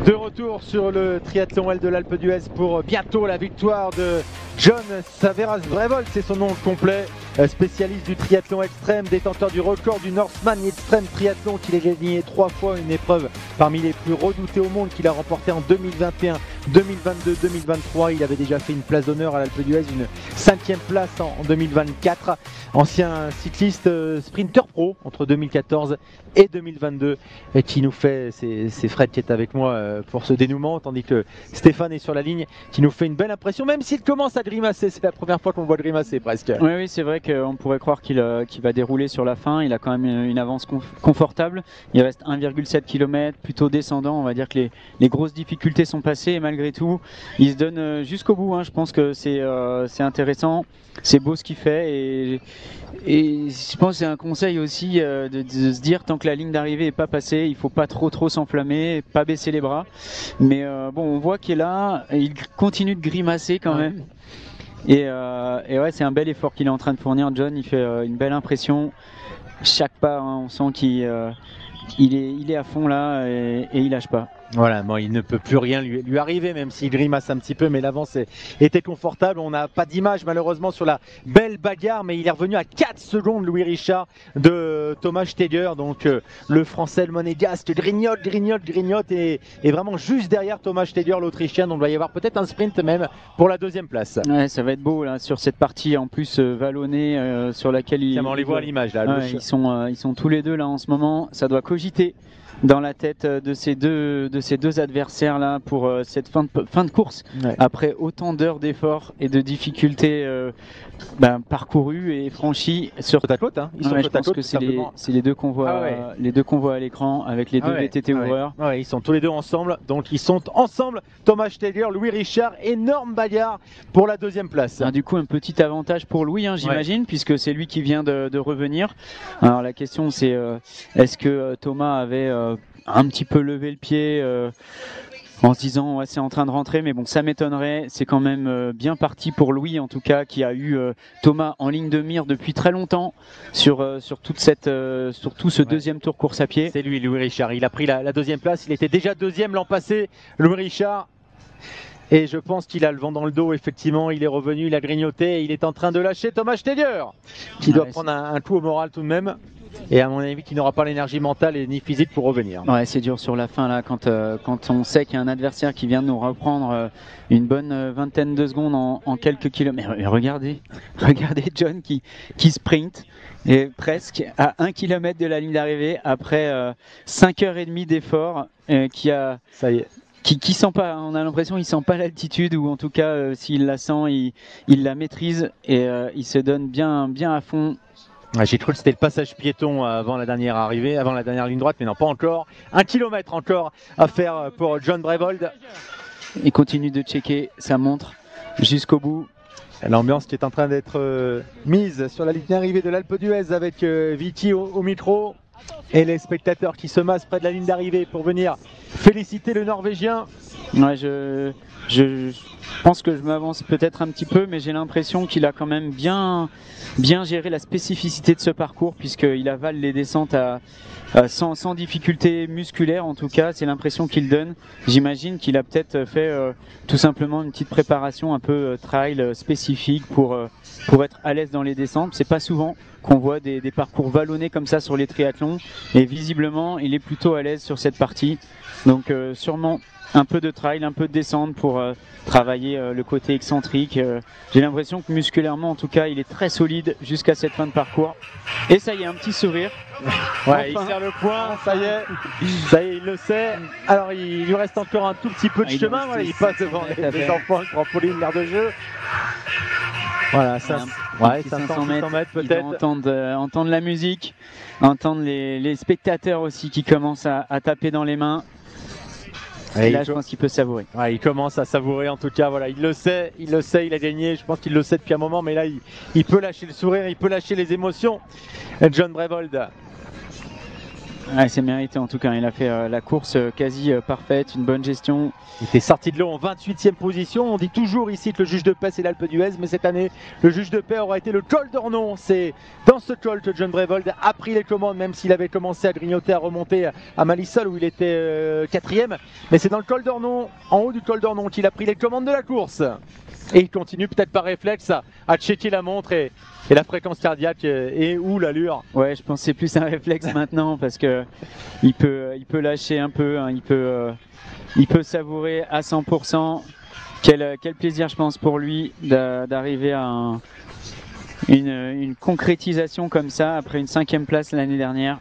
De retour sur le triathlon L de l'Alpe d'Huez pour bientôt la victoire de John Saveras Brevold, c'est son nom complet, spécialiste du triathlon extrême, détenteur du record du Northman Extreme Triathlon qu'il a gagné 3 fois, une épreuve parmi les plus redoutées au monde qu'il a remporté en 2021, 2022, 2023. Il avait déjà fait une place d'honneur à l'Alpe d'Huez, une 5e place en 2024. Ancien cycliste sprinter pro entre 2014 et 2022 et qui nous fait, c'est Fred qui est avec moi pour ce dénouement, tandis que Stéphane est sur la ligne, qui nous fait une belle impression, même s'il commence à grimacer. C'est la première fois qu'on voit grimacer presque. Oui, c'est vrai qu'on pourrait croire qu'il va dérouler sur la fin. Il a quand même une avance confortable. Il reste 1,7 km, plutôt descendant. On va dire que les grosses difficultés sont passées et malgré tout, il se donne jusqu'au bout. Je pense que c'est intéressant. C'est beau ce qu'il fait et je pense que c'est un conseil aussi de se dire, tant que la ligne d'arrivée n'est pas passée, il ne faut pas trop s'enflammer, pas baisser les bras. Mais bon, on voit qu'il est là, il continue de grimacer quand même. Et ouais, c'est un bel effort qu'il est en train de fournir. John, il fait une belle impression. Chaque pas, on sent qu'il est à fond là et il lâche pas. Voilà, bon, il ne peut plus rien lui arriver, même s'il grimace un petit peu, mais l'avance était confortable. On n'a pas d'image malheureusement sur la belle bagarre, mais il est revenu à 4 secondes, Louis Richard, de Thomas Steger. Donc le français, le monégasque, grignote et vraiment juste derrière Thomas Steger, l'Autrichien. Donc il va y avoir peut-être un sprint même pour la 2e place. Ouais, ça va être beau là, sur cette partie en plus vallonnée sur laquelle on les voit à l'image là. Ouais, ils sont tous les deux là en ce moment. Ça doit cogiter dans la tête de ces deux adversaires là pour cette fin de course, ouais. Après autant d'heures d'efforts et de difficultés parcourues et franchies sur côte à côte, Ils sont je pense que c'est les deux qu'on voit, les deux qu'on voit à l'écran avec les deux VTT ouvreurs. Ouais, ils sont tous les deux ensemble, donc ils sont ensemble. Thomas Steger, Louis Richard, énorme bagarre pour la 2e place. Du coup, un petit avantage pour Louis, j'imagine, puisque c'est lui qui vient de revenir. Alors la question c'est est-ce que Thomas avait un petit peu levé le pied en se disant ouais, c'est en train de rentrer, mais bon, ça m'étonnerait. C'est quand même bien parti pour Louis, en tout cas, qui a eu Thomas en ligne de mire depuis très longtemps sur tout ce 2e tour course à pied. C'est lui, Louis Richard. Il a pris la 2e place. Il était déjà 2e l'an passé, Louis Richard. Et je pense qu'il a le vent dans le dos, effectivement. Il est revenu, il a grignoté et il est en train de lâcher Thomas Steger, qui doit prendre un coup au moral tout de même. Et à mon avis, qui n'aura pas l'énergie mentale et ni physique pour revenir. Ouais, c'est dur sur la fin là, quand on sait qu'il y a un adversaire qui vient de nous reprendre une bonne vingtaine de secondes en quelques kilomètres. Mais regardez John qui sprint et presque à 1 km de la ligne d'arrivée après 5h30 d'effort Ça y est. Qui sent pas, on a l'impression qu'il sent pas l'altitude, ou en tout cas s'il la sent, il la maîtrise et il se donne bien à fond. J'ai cru que c'était le passage piéton avant la dernière arrivée, avant la dernière ligne droite, mais non, pas encore. 1 km encore à faire pour John Brevold. Il continue de checker sa montre jusqu'au bout. L'ambiance qui est en train d'être mise sur la ligne d'arrivée de l'Alpe d'Huez avec Viti au micro et les spectateurs qui se massent près de la ligne d'arrivée pour venir féliciter le Norvégien. Ouais, je pense que je m'avance peut-être un petit peu, mais j'ai l'impression qu'il a quand même bien géré la spécificité de ce parcours, puisqu'il avale les descentes sans difficulté musculaire. En tout cas, c'est l'impression qu'il donne. J'imagine qu'il a peut-être fait tout simplement une petite préparation un peu trail spécifique pour être à l'aise dans les descentes. C'est pas souvent qu'on voit des parcours vallonnés comme ça sur les triathlons, et visiblement il est plutôt à l'aise sur cette partie. Donc sûrement un peu de trail, un peu de descente pour travailler le côté excentrique. J'ai l'impression que musculairement, en tout cas, il est très solide jusqu'à cette fin de parcours. Et ça y est, un petit sourire. Ouais, enfin, il serre le poing, ça y est, il le sait. Alors il lui reste encore un tout petit peu de chemin. Voilà, il passe devant les enfants, le trampoline, l'aire de jeu. Voilà, 500 mètres peut-être. Entendre la musique, entendre les spectateurs aussi qui commencent à taper dans les mains. Et là, je pense qu'il peut savourer. Ouais, il commence à savourer en tout cas. Voilà, il le sait, il a gagné. Je pense qu'il le sait depuis un moment, mais là, il peut lâcher le sourire, il peut lâcher les émotions. John Brevold. Ouais, c'est mérité en tout cas. Il a fait la course quasi parfaite, une bonne gestion. Il était sorti de l'eau en 28e position. On dit toujours ici que le juge de paix c'est l'Alpe d'Huez, mais cette année le juge de paix aura été le col d'Ornon. C'est dans ce col que John Brevold a pris les commandes, même s'il avait commencé à grignoter, à remonter à Malissol où il était 4e. Mais c'est dans le col d'Ornon, en haut du col d'Ornon, qu'il a pris les commandes de la course. Et il continue peut-être par réflexe à checker la montre et la fréquence cardiaque et ou l'allure. Ouais, je pense que c'est plus un réflexe maintenant parce que il peut lâcher un peu, hein, il peut savourer à 100%. Quel plaisir, je pense, pour lui d'arriver à une concrétisation comme ça après une 5e place l'année dernière.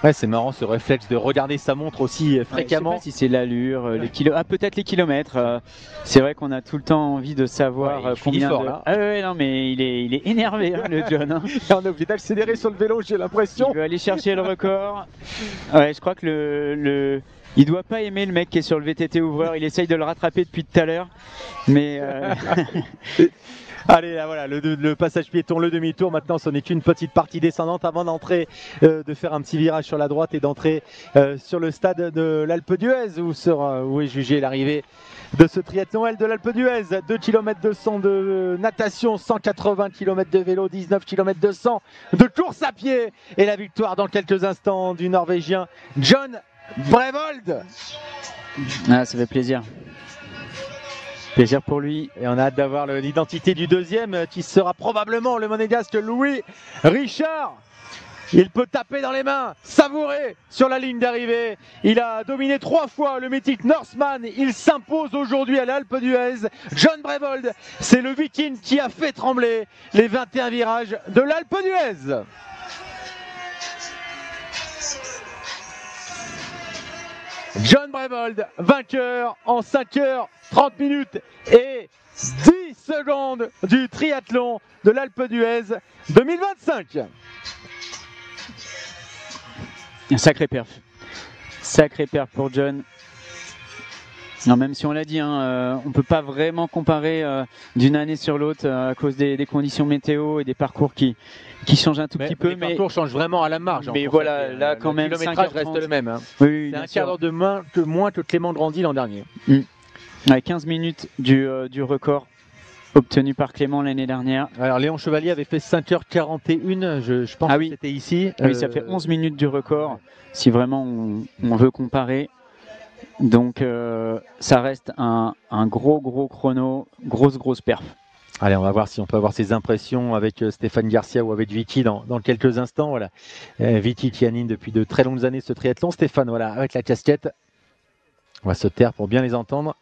Ouais, c'est marrant ce réflexe de regarder sa montre aussi fréquemment. Je sais pas si c'est l'allure, les peut-être les kilomètres. C'est vrai qu'on a tout le temps envie de savoir combien fort, de... là. Ah ouais, non, mais il est énervé, hein, le John. Hein. Et on est obligé d'accélérer sur le vélo, j'ai l'impression. Il veut aller chercher le record. Ouais, je crois que il doit pas aimer le mec qui est sur le VTT ouvreur. Il essaye de le rattraper depuis tout à l'heure, mais. Allez, là, voilà, le passage piéton, le demi-tour. Maintenant, ce n'est qu'une petite partie descendante avant d'entrer, de faire un petit virage sur la droite et d'entrer sur le stade de l'Alpe d'Huez où est jugée l'arrivée de ce triathlon L de l'Alpe d'Huez. 2 km 200 de natation, 180 km de vélo, 19 km 200 de course à pied. Et la victoire dans quelques instants du Norvégien John Brevold. Ah, ça fait plaisir. Plaisir pour lui. Et on a hâte d'avoir l'identité du deuxième qui sera probablement le monégasque Louis Richard. Il peut taper dans les mains, savourer sur la ligne d'arrivée. Il a dominé 3 fois le mythique Norseman. Il s'impose aujourd'hui à l'Alpe d'Huez. John Brevold, c'est le Viking qui a fait trembler les 21 virages de l'Alpe d'Huez. John Brevold, vainqueur en 5h30 minutes et 10 secondes du triathlon de l'Alpe d'Huez 2025. Un sacré perf. Sacré perf pour John. Non, même si on l'a dit, hein, on ne peut pas vraiment comparer d'une année sur l'autre à cause des conditions météo et des parcours qui changent un tout petit peu. Les parcours changent vraiment à la marge. Mais voilà, là quand même, le kilométrage reste le même. Hein. Oui, c'est un quart d'heure de moins que Clément Grandi l'an dernier. Ouais, 15 minutes du record obtenu par Clément l'année dernière. Alors Léon Chevalier avait fait 5h41, je pense que c'était ici. Oui, ça fait 11 minutes du record, si vraiment on veut comparer. Donc ça reste un gros chrono, grosse perf. Allez, on va voir si on peut avoir ses impressions avec Stéphane Garcia ou avec Viti dans quelques instants. Voilà. Viti qui anime depuis de très longues années ce triathlon. Stéphane, voilà, avec la casquette. On va se taire pour bien les entendre.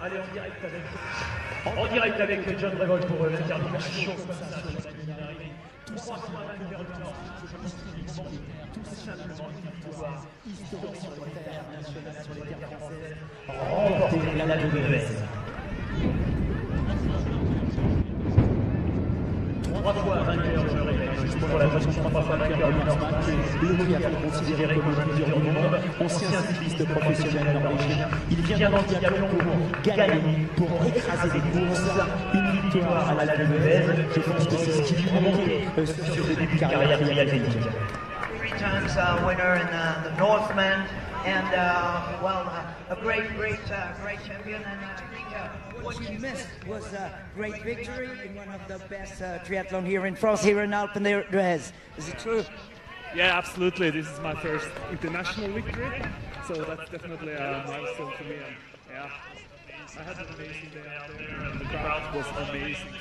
Allez, en direct avec John Brevold pour l'interview. Tout simplement vainqueur du Nord. Tout simplement une victoire historique sur les terres nationales, sur les terres françaises. Remporter l'Alpe d'Huez. 3 fois vainqueur, je le répète, pour la façon 3 fois vainqueur du Norseman, le triathlon considéré comme le meilleur du monde, ancien cycliste professionnel norvégien. Il vient dans le triathlon pour gagner, pour écraser des courses, une victoire à l'Alpe d'Huez. Je pense que c'est ce qui lui manquait sur ce début de carrière triathlétique. 3 times winner in the Northman, and a great champion. And I think what you missed was a great victory in one of the best triathlon here in France, here in Alpe d'Huez. Is it true? Yeah, absolutely. This is my first international victory, so that's definitely a milestone for me. And yeah, I had an amazing day out there, and the crowd was amazing.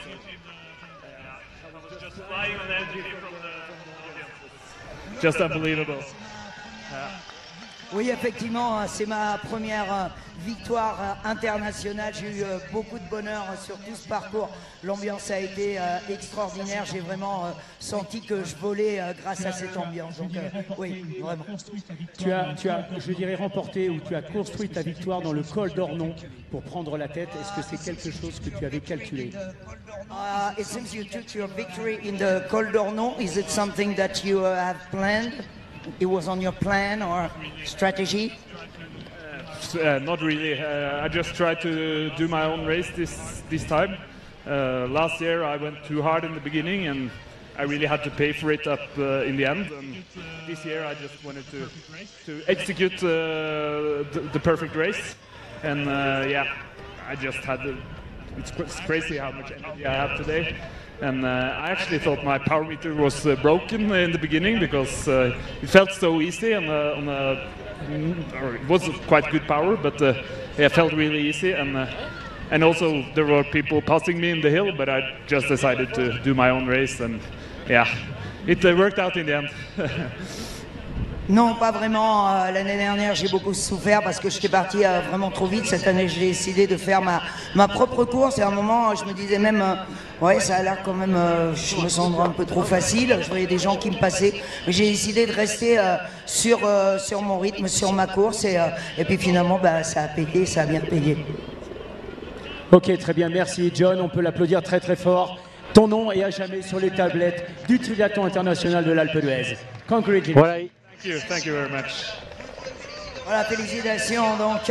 So I was just flying on energy from the audience. Just unbelievable. Oui, effectivement, c'est ma première victoire internationale. J'ai eu beaucoup de bonheur sur tout ce parcours. L'ambiance a été extraordinaire. J'ai vraiment senti que je volais grâce à cette ambiance. Donc, oui, vraiment. Tu as, je dirais, remporté ou tu as construit ta victoire dans le col d'Ornon pour prendre la tête. Est-ce que c'est quelque chose que tu avais calculé? It seems you took your victory in the col d'Ornon. Is it something that you have planned? It was on your plan or strategy? not really. I just tried to do my own race this time. Last year I went too hard in the beginning and I really had to pay for it up in the end. And this year I just wanted to execute the perfect race. And yeah, I just had it's crazy how much energy I have today. And I actually thought my power meter was broken in the beginning because it felt so easy or it was quite good power, but it felt really easy. And also there were people passing me in the hill, but I just decided to do my own race, and yeah, it worked out in the end. Non, pas vraiment. L'année dernière, j'ai beaucoup souffert parce que j'étais parti vraiment trop vite. Cette année, j'ai décidé de faire ma propre course. Et à un moment, je me disais même, ouais, ça a l'air quand même, je me sens un peu trop facile. Je voyais des gens qui me passaient. Mais j'ai décidé de rester sur mon rythme, sur ma course. Et puis finalement, bah, ça a payé, ça a bien payé. Ok, très bien, merci John. On peut l'applaudir très très fort. Ton nom est à jamais sur les tablettes du triathlon international de l'Alpe d'Huez. Congratulations. Voilà. Thank you very much. Voilà, félicitations. Donc,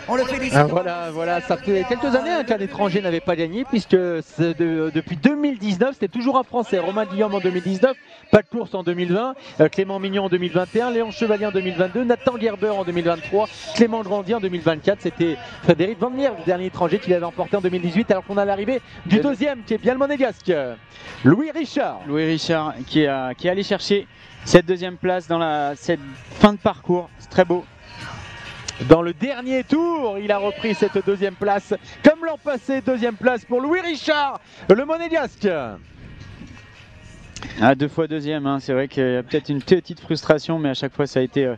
on le félicite. Voilà, ça fait quelques années qu'un étranger n'avait pas gagné, puisque depuis 2019, c'était toujours un Français. Romain Guillaume en 2019, pas de course en 2020, Clément Mignon en 2021, Léon Chevalier en 2022, Nathan Gerber en 2023, Clément Grandier en 2024. C'était Frédéric Van Meer, le dernier étranger qui l'avait emporté en 2018, alors qu'on a l'arrivée du deuxième, qui est bien le monégasque, Louis Richard. Louis Richard qui est allé chercher cette deuxième place dans cette fin de parcours. C'est très beau. Dans le dernier tour, il a repris cette deuxième place. Comme l'an passé, deuxième place pour Louis Richard, le monégasque. Ah, 2 fois deuxième, hein. C'est vrai qu'il y a peut-être une petite frustration, mais à chaque fois ça a été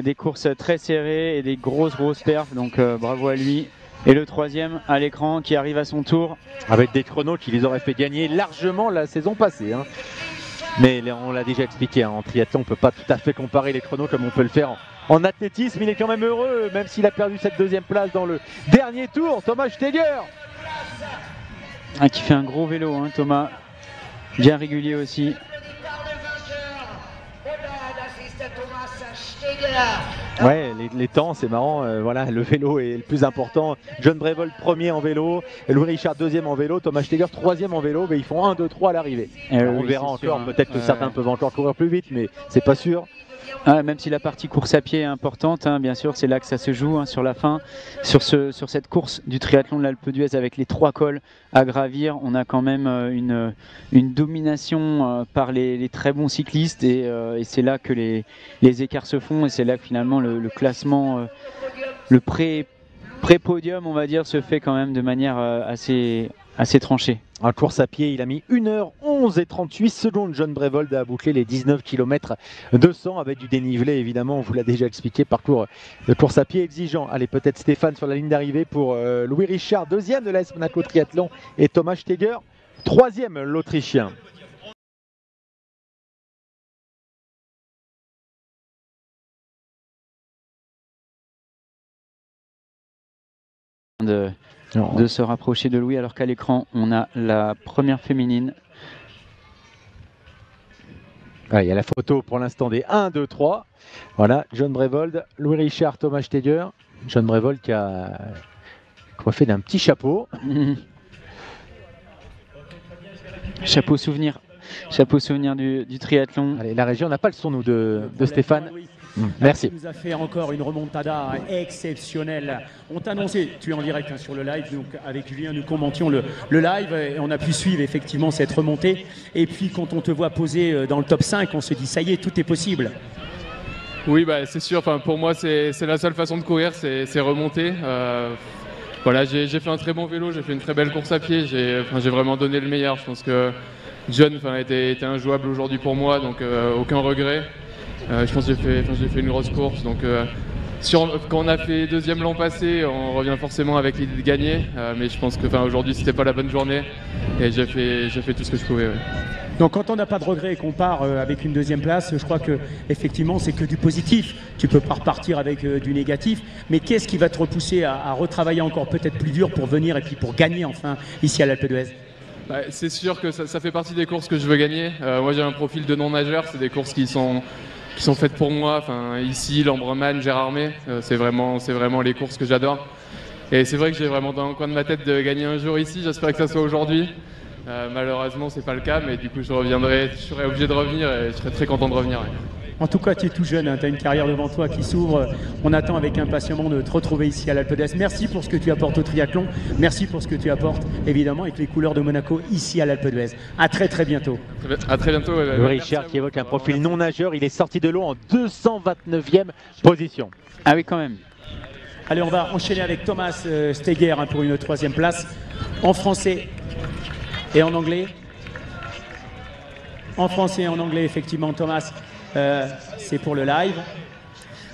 des courses très serrées et des grosses perfs, donc bravo à lui. Et le troisième à l'écran qui arrive à son tour. Avec des chronos qui les auraient fait gagner largement la saison passée, hein. Mais on l'a déjà expliqué, hein, en triathlon on ne peut pas tout à fait comparer les chronos comme on peut le faire en athlétisme. Il est quand même heureux, même s'il a perdu cette deuxième place dans le dernier tour. Thomas Steger, qui fait un gros vélo, hein, Thomas, bien régulier aussi. Ouais, les temps, c'est marrant. Voilà, le vélo est le plus important. John Brevold premier en vélo, Louis Richard deuxième en vélo, Thomas Steger troisième en vélo. Mais ils font 1, 2, 3 à l'arrivée. On verra encore. Peut-être que certains peuvent encore courir plus vite, mais c'est pas sûr. Même si la partie course à pied est importante, hein, bien sûr, c'est là que ça se joue, hein, sur la fin, sur cette course du triathlon de l'Alpe d'Huez avec les 3 cols à gravir. On a quand même une domination par les très bons cyclistes, et c'est là que les écarts se font, et c'est là que finalement le classement, le pré-podium, on va dire, se fait quand même de manière assez tranchée. En course à pied, il a mis 1h11 et 38 secondes. John Brevold a bouclé les 19 km 200 avec du dénivelé, évidemment, on vous l'a déjà expliqué, parcours de course à pied exigeant. Allez, peut-être Stéphane sur la ligne d'arrivée pour Louis Richard, deuxième de l'AS Monaco Triathlon, et Thomas Steger, troisième, l'Autrichien. De se rapprocher de Louis, alors qu'à l'écran on a la première féminine. Il y a la photo pour l'instant des 1, 2, 3. Voilà, John Brevold, Louis Richard, Thomas Steger. John Brevold qui a coiffé d'un petit chapeau. Chapeau souvenir du triathlon. Allez, la région n'a pas le son, nous, de Stéphane. Merci. Tu nous as fait encore une remontada exceptionnelle. On t'a annoncé, tu es en direct, hein, sur le live, donc avec Julien nous commentions le live, et on a pu suivre effectivement cette remontée. Et puis quand on te voit poser dans le top 5, on se dit ça y est, tout est possible. Oui, bah, c'est sûr, pour moi c'est la seule façon de courir, c'est remonter. Voilà, j'ai fait un très bon vélo, j'ai fait une très belle course à pied, j'ai vraiment donné le meilleur. Je pense que John était injouable aujourd'hui pour moi, donc aucun regret. Je pense que j'ai fait une grosse course, donc quand on a fait deuxième l'an passé, on revient forcément avec l'idée de gagner, mais je pense que aujourd'hui c'était pas la bonne journée et j'ai fait tout ce que je pouvais. Ouais. Donc quand on n'a pas de regret et qu'on part avec une deuxième place, je crois que effectivement c'est que du positif. Tu peux pas repartir avec du négatif, mais qu'est-ce qui va te repousser à retravailler encore peut-être plus dur pour venir et puis pour gagner enfin ici à l'Alpe d'Huez? C'est sûr que ça fait partie des courses que je veux gagner. Moi j'ai un profil de non-nageur, c'est des courses qui sont sont faites pour moi. Enfin, ici, Lambreman, Gérardmer, c'est vraiment les courses que j'adore. Et c'est vrai que j'ai vraiment dans le coin de ma tête de gagner un jour ici. J'espère que ça soit aujourd'hui. Malheureusement, c'est pas le cas, mais du coup, je serai obligé de revenir et je serai très content de revenir. Ouais. En tout cas, tu es tout jeune, hein, tu as une carrière devant toi qui s'ouvre. On attend avec impatiemment de te retrouver ici à l'Alpe d'Huez. Merci pour ce que tu apportes au triathlon. Merci pour ce que tu apportes, évidemment, avec les couleurs de Monaco ici à l'Alpe d'Huez. À très très bientôt. À très bientôt. Richard qui évoque un profil non nageur. Il est sorti de l'eau en 229e position. Ah oui, quand même. Allez, on va enchaîner avec Thomas Steger hein, pour une 3e place. En français et en anglais. En français et en anglais, effectivement, Thomas. C'est pour le live.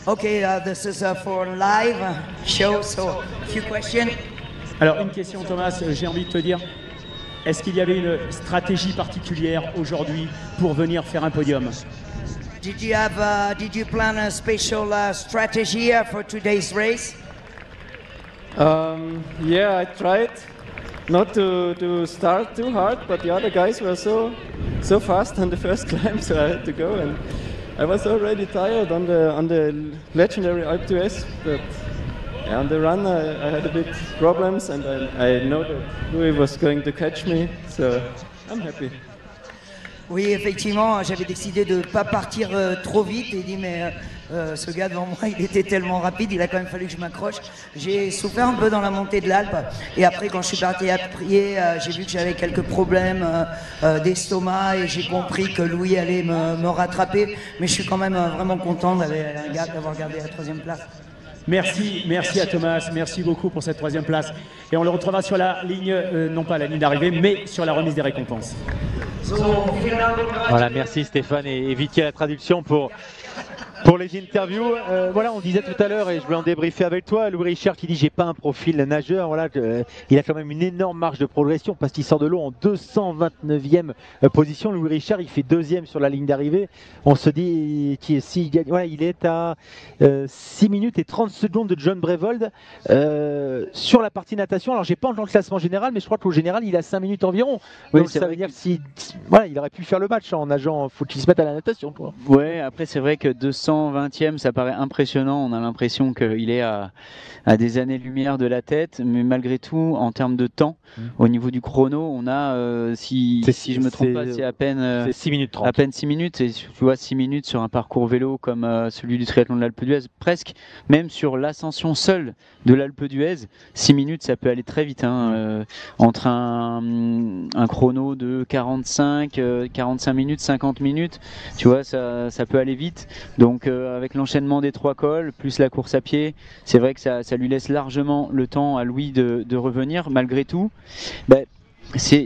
Okay, this is for live show, so few questions. Alors, une question, Thomas, j'ai envie de te dire, est-ce qu'il y avait une stratégie particulière aujourd'hui pour venir faire un podium? Did you plan a special strategy for today's race? Yeah, I tried not to start too hard, but the other guys were so fast on the first climb, so I had to go, and I was already tired on the legendary Alpe d'Huez, but yeah, on the run I had a bit problems, and I know that Louis was going to catch me, so I'm happy. Oui, effectivement, j'avais décidé de ne pas partir trop vite et dit mais ce gars devant moi, il était tellement rapide, il a quand même fallu que je m'accroche. J'ai souffert un peu dans la montée de l'Alpe et après quand je suis parti à prier, j'ai vu que j'avais quelques problèmes d'estomac et j'ai compris que Louis allait me rattraper. Mais je suis quand même vraiment content d'avoir gardé la 3e place. Merci à Thomas, merci beaucoup pour cette 3e place. Et on le retrouvera sur la ligne, non pas la ligne d'arrivée, mais sur la remise des récompenses. Voilà, merci Stéphane et Vicky à la traduction pour les interviews. Voilà, on disait tout à l'heure et je voulais en débriefer avec toi, Louis Richard qui dit j'ai pas un profil nageur. Voilà, il a quand même une énorme marge de progression parce qu'il sort de l'eau en 229e position. Louis Richard, il fait 2e sur la ligne d'arrivée. On se dit s'il gagne, voilà, il est à 6 minutes et 30 secondes de John Brevold sur la partie natation. Alors j'ai pas encore le classement général, mais je crois qu'au général il a 5 minutes environ. Oui, donc ça veut dire que voilà, il aurait pu faire le match en nageant. Faut qu'il se mette à la natation, quoi. Ouais, après c'est vrai que 220e, ça paraît impressionnant. On a l'impression qu'il est à des années-lumière de la tête, mais malgré tout, en termes de temps, au niveau du chrono, on a, si je me trompe pas, c'est à peine 6 minutes 30. À peine 6 minutes. Et tu vois, 6 minutes sur un parcours vélo comme celui du triathlon de l'Alpe d'Huez, presque, même sur l'ascension seule de l'Alpe d'Huez, 6 minutes, ça peut aller très vite. Hein, entre un chrono de 45 minutes, 50 minutes, tu vois, ça peut aller vite. Donc avec l'enchaînement des 3 cols, plus la course à pied, c'est vrai que ça lui laisse largement le temps à Louis de revenir, malgré tout.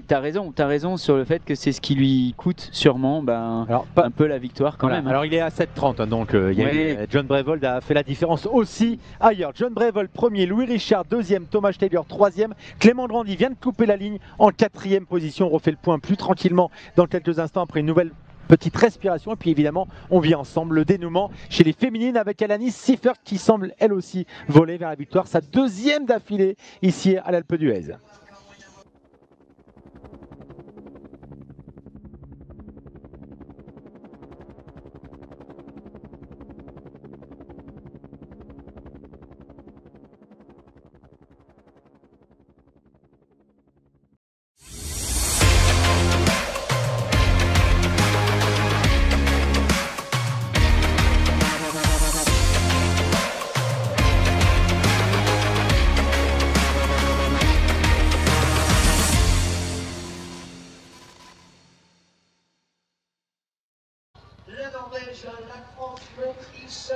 T'as raison sur le fait que c'est ce qui lui coûte sûrement un peu la victoire quand même. Alors il est à 7,30 hein, donc John Brevold a fait la différence aussi ailleurs. John Brevold premier, Louis Richard deuxième, Thomas Steger troisième, Clément Grandi vient de couper la ligne en 4e position. On refait le point plus tranquillement dans quelques instants après une nouvelle petite respiration et puis évidemment on vit ensemble le dénouement chez les féminines avec Alanis Siffert qui semble elle aussi voler vers la victoire, sa 2e d'affilée ici à l'Alpe d'Huez.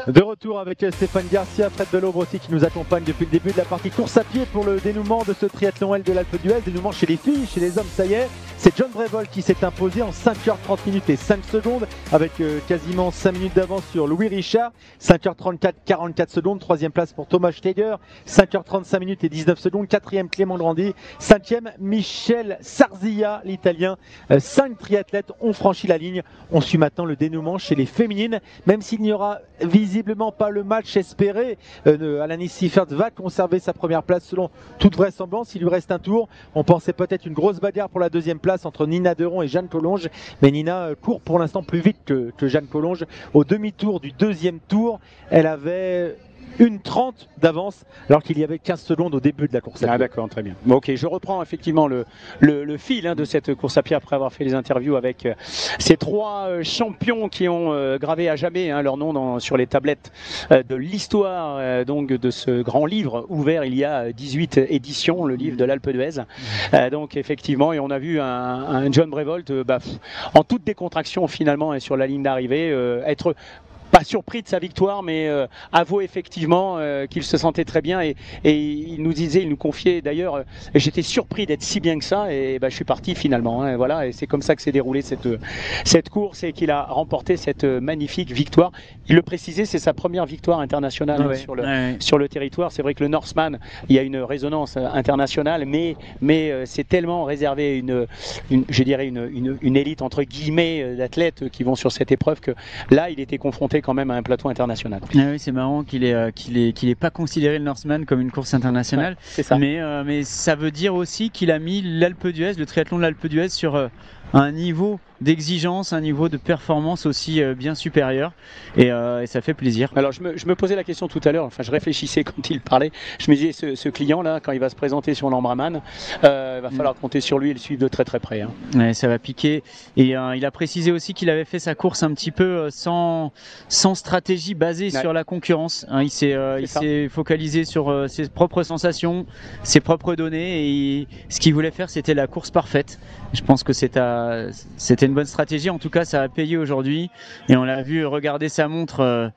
De retour avec Stéphane Garcia, Fred Delaubre aussi qui nous accompagne depuis le début de la partie course à pied pour le dénouement de ce triathlon L de l'Alpe d'Huez. Dénouement chez les filles, chez les hommes ça y est, c'est John Brevold qui s'est imposé en 5h30 minutes et 5 secondes avec quasiment 5 minutes d'avance sur Louis Richard. 5h34, 44 secondes, 3e place pour Thomas Steger, 5h35 minutes et 19 secondes, 4e Clément Grandi, 5e Michel Sarzilla, l'Italien. 5 triathlètes ont franchi la ligne. On suit maintenant le dénouement chez les féminines, même s'il n'y aura visiblement pas le match espéré. Alanis Seifert va conserver sa première place selon toute vraisemblance. Il lui reste un tour. On pensait peut-être une grosse bagarre pour la deuxième place entre Nina Deron et Jeanne Collonges, mais Nina court pour l'instant plus vite que Jeanne Collonges. Au demi-tour du deuxième tour, elle avait 1:30 d'avance alors qu'il y avait 15 secondes au début de la course à pied. Ah d'accord, très bien. Bon, ok, je reprends effectivement le fil de cette course à pied après avoir fait les interviews avec ces trois champions qui ont gravé à jamais leur nom sur les tablettes de l'histoire donc de ce grand livre ouvert il y a 18 éditions, le livre de l'Alpe d'Huez. Donc effectivement, et on a vu un John Brevolt en toute décontraction finalement sur la ligne d'arrivée être pas surpris de sa victoire, mais avouer effectivement qu'il se sentait très bien et il nous disait, il nous confiait d'ailleurs, j'étais surpris d'être si bien que ça et je suis parti finalement. Voilà, et c'est comme ça que s'est déroulée cette course et qu'il a remporté cette magnifique victoire. Il le précisait, c'est sa première victoire internationale sur le territoire. C'est vrai que le Norseman, il y a une résonance internationale, mais c'est tellement réservé je dirais une élite entre guillemets d'athlètes qui vont sur cette épreuve que là, il était confronté quand même à un plateau international. Ah oui, c'est marrant qu'il ait pas considéré le Norseman comme une course internationale. Ouais, c'est ça. Mais ça veut dire aussi qu'il a mis l'Alpe d'Huez, le triathlon de l'Alpe d'Huez sur un niveau d'exigence, un niveau de performance aussi bien supérieur et ça fait plaisir. Alors je me posais la question tout à l'heure, enfin je réfléchissais quand il parlait, je me disais ce client là quand il va se présenter sur l'Ambraman, il va falloir compter sur lui et le suivre de très très près. Ouais, ça va piquer et il a précisé aussi qu'il avait fait sa course un petit peu sans stratégie basée sur la concurrence. Il s'est focalisé sur ses propres sensations, ses propres données et ce qu'il voulait faire c'était la course parfaite. Je pense que c'était une bonne stratégie, en tout cas ça a payé aujourd'hui et on l'a vu regarder sa montre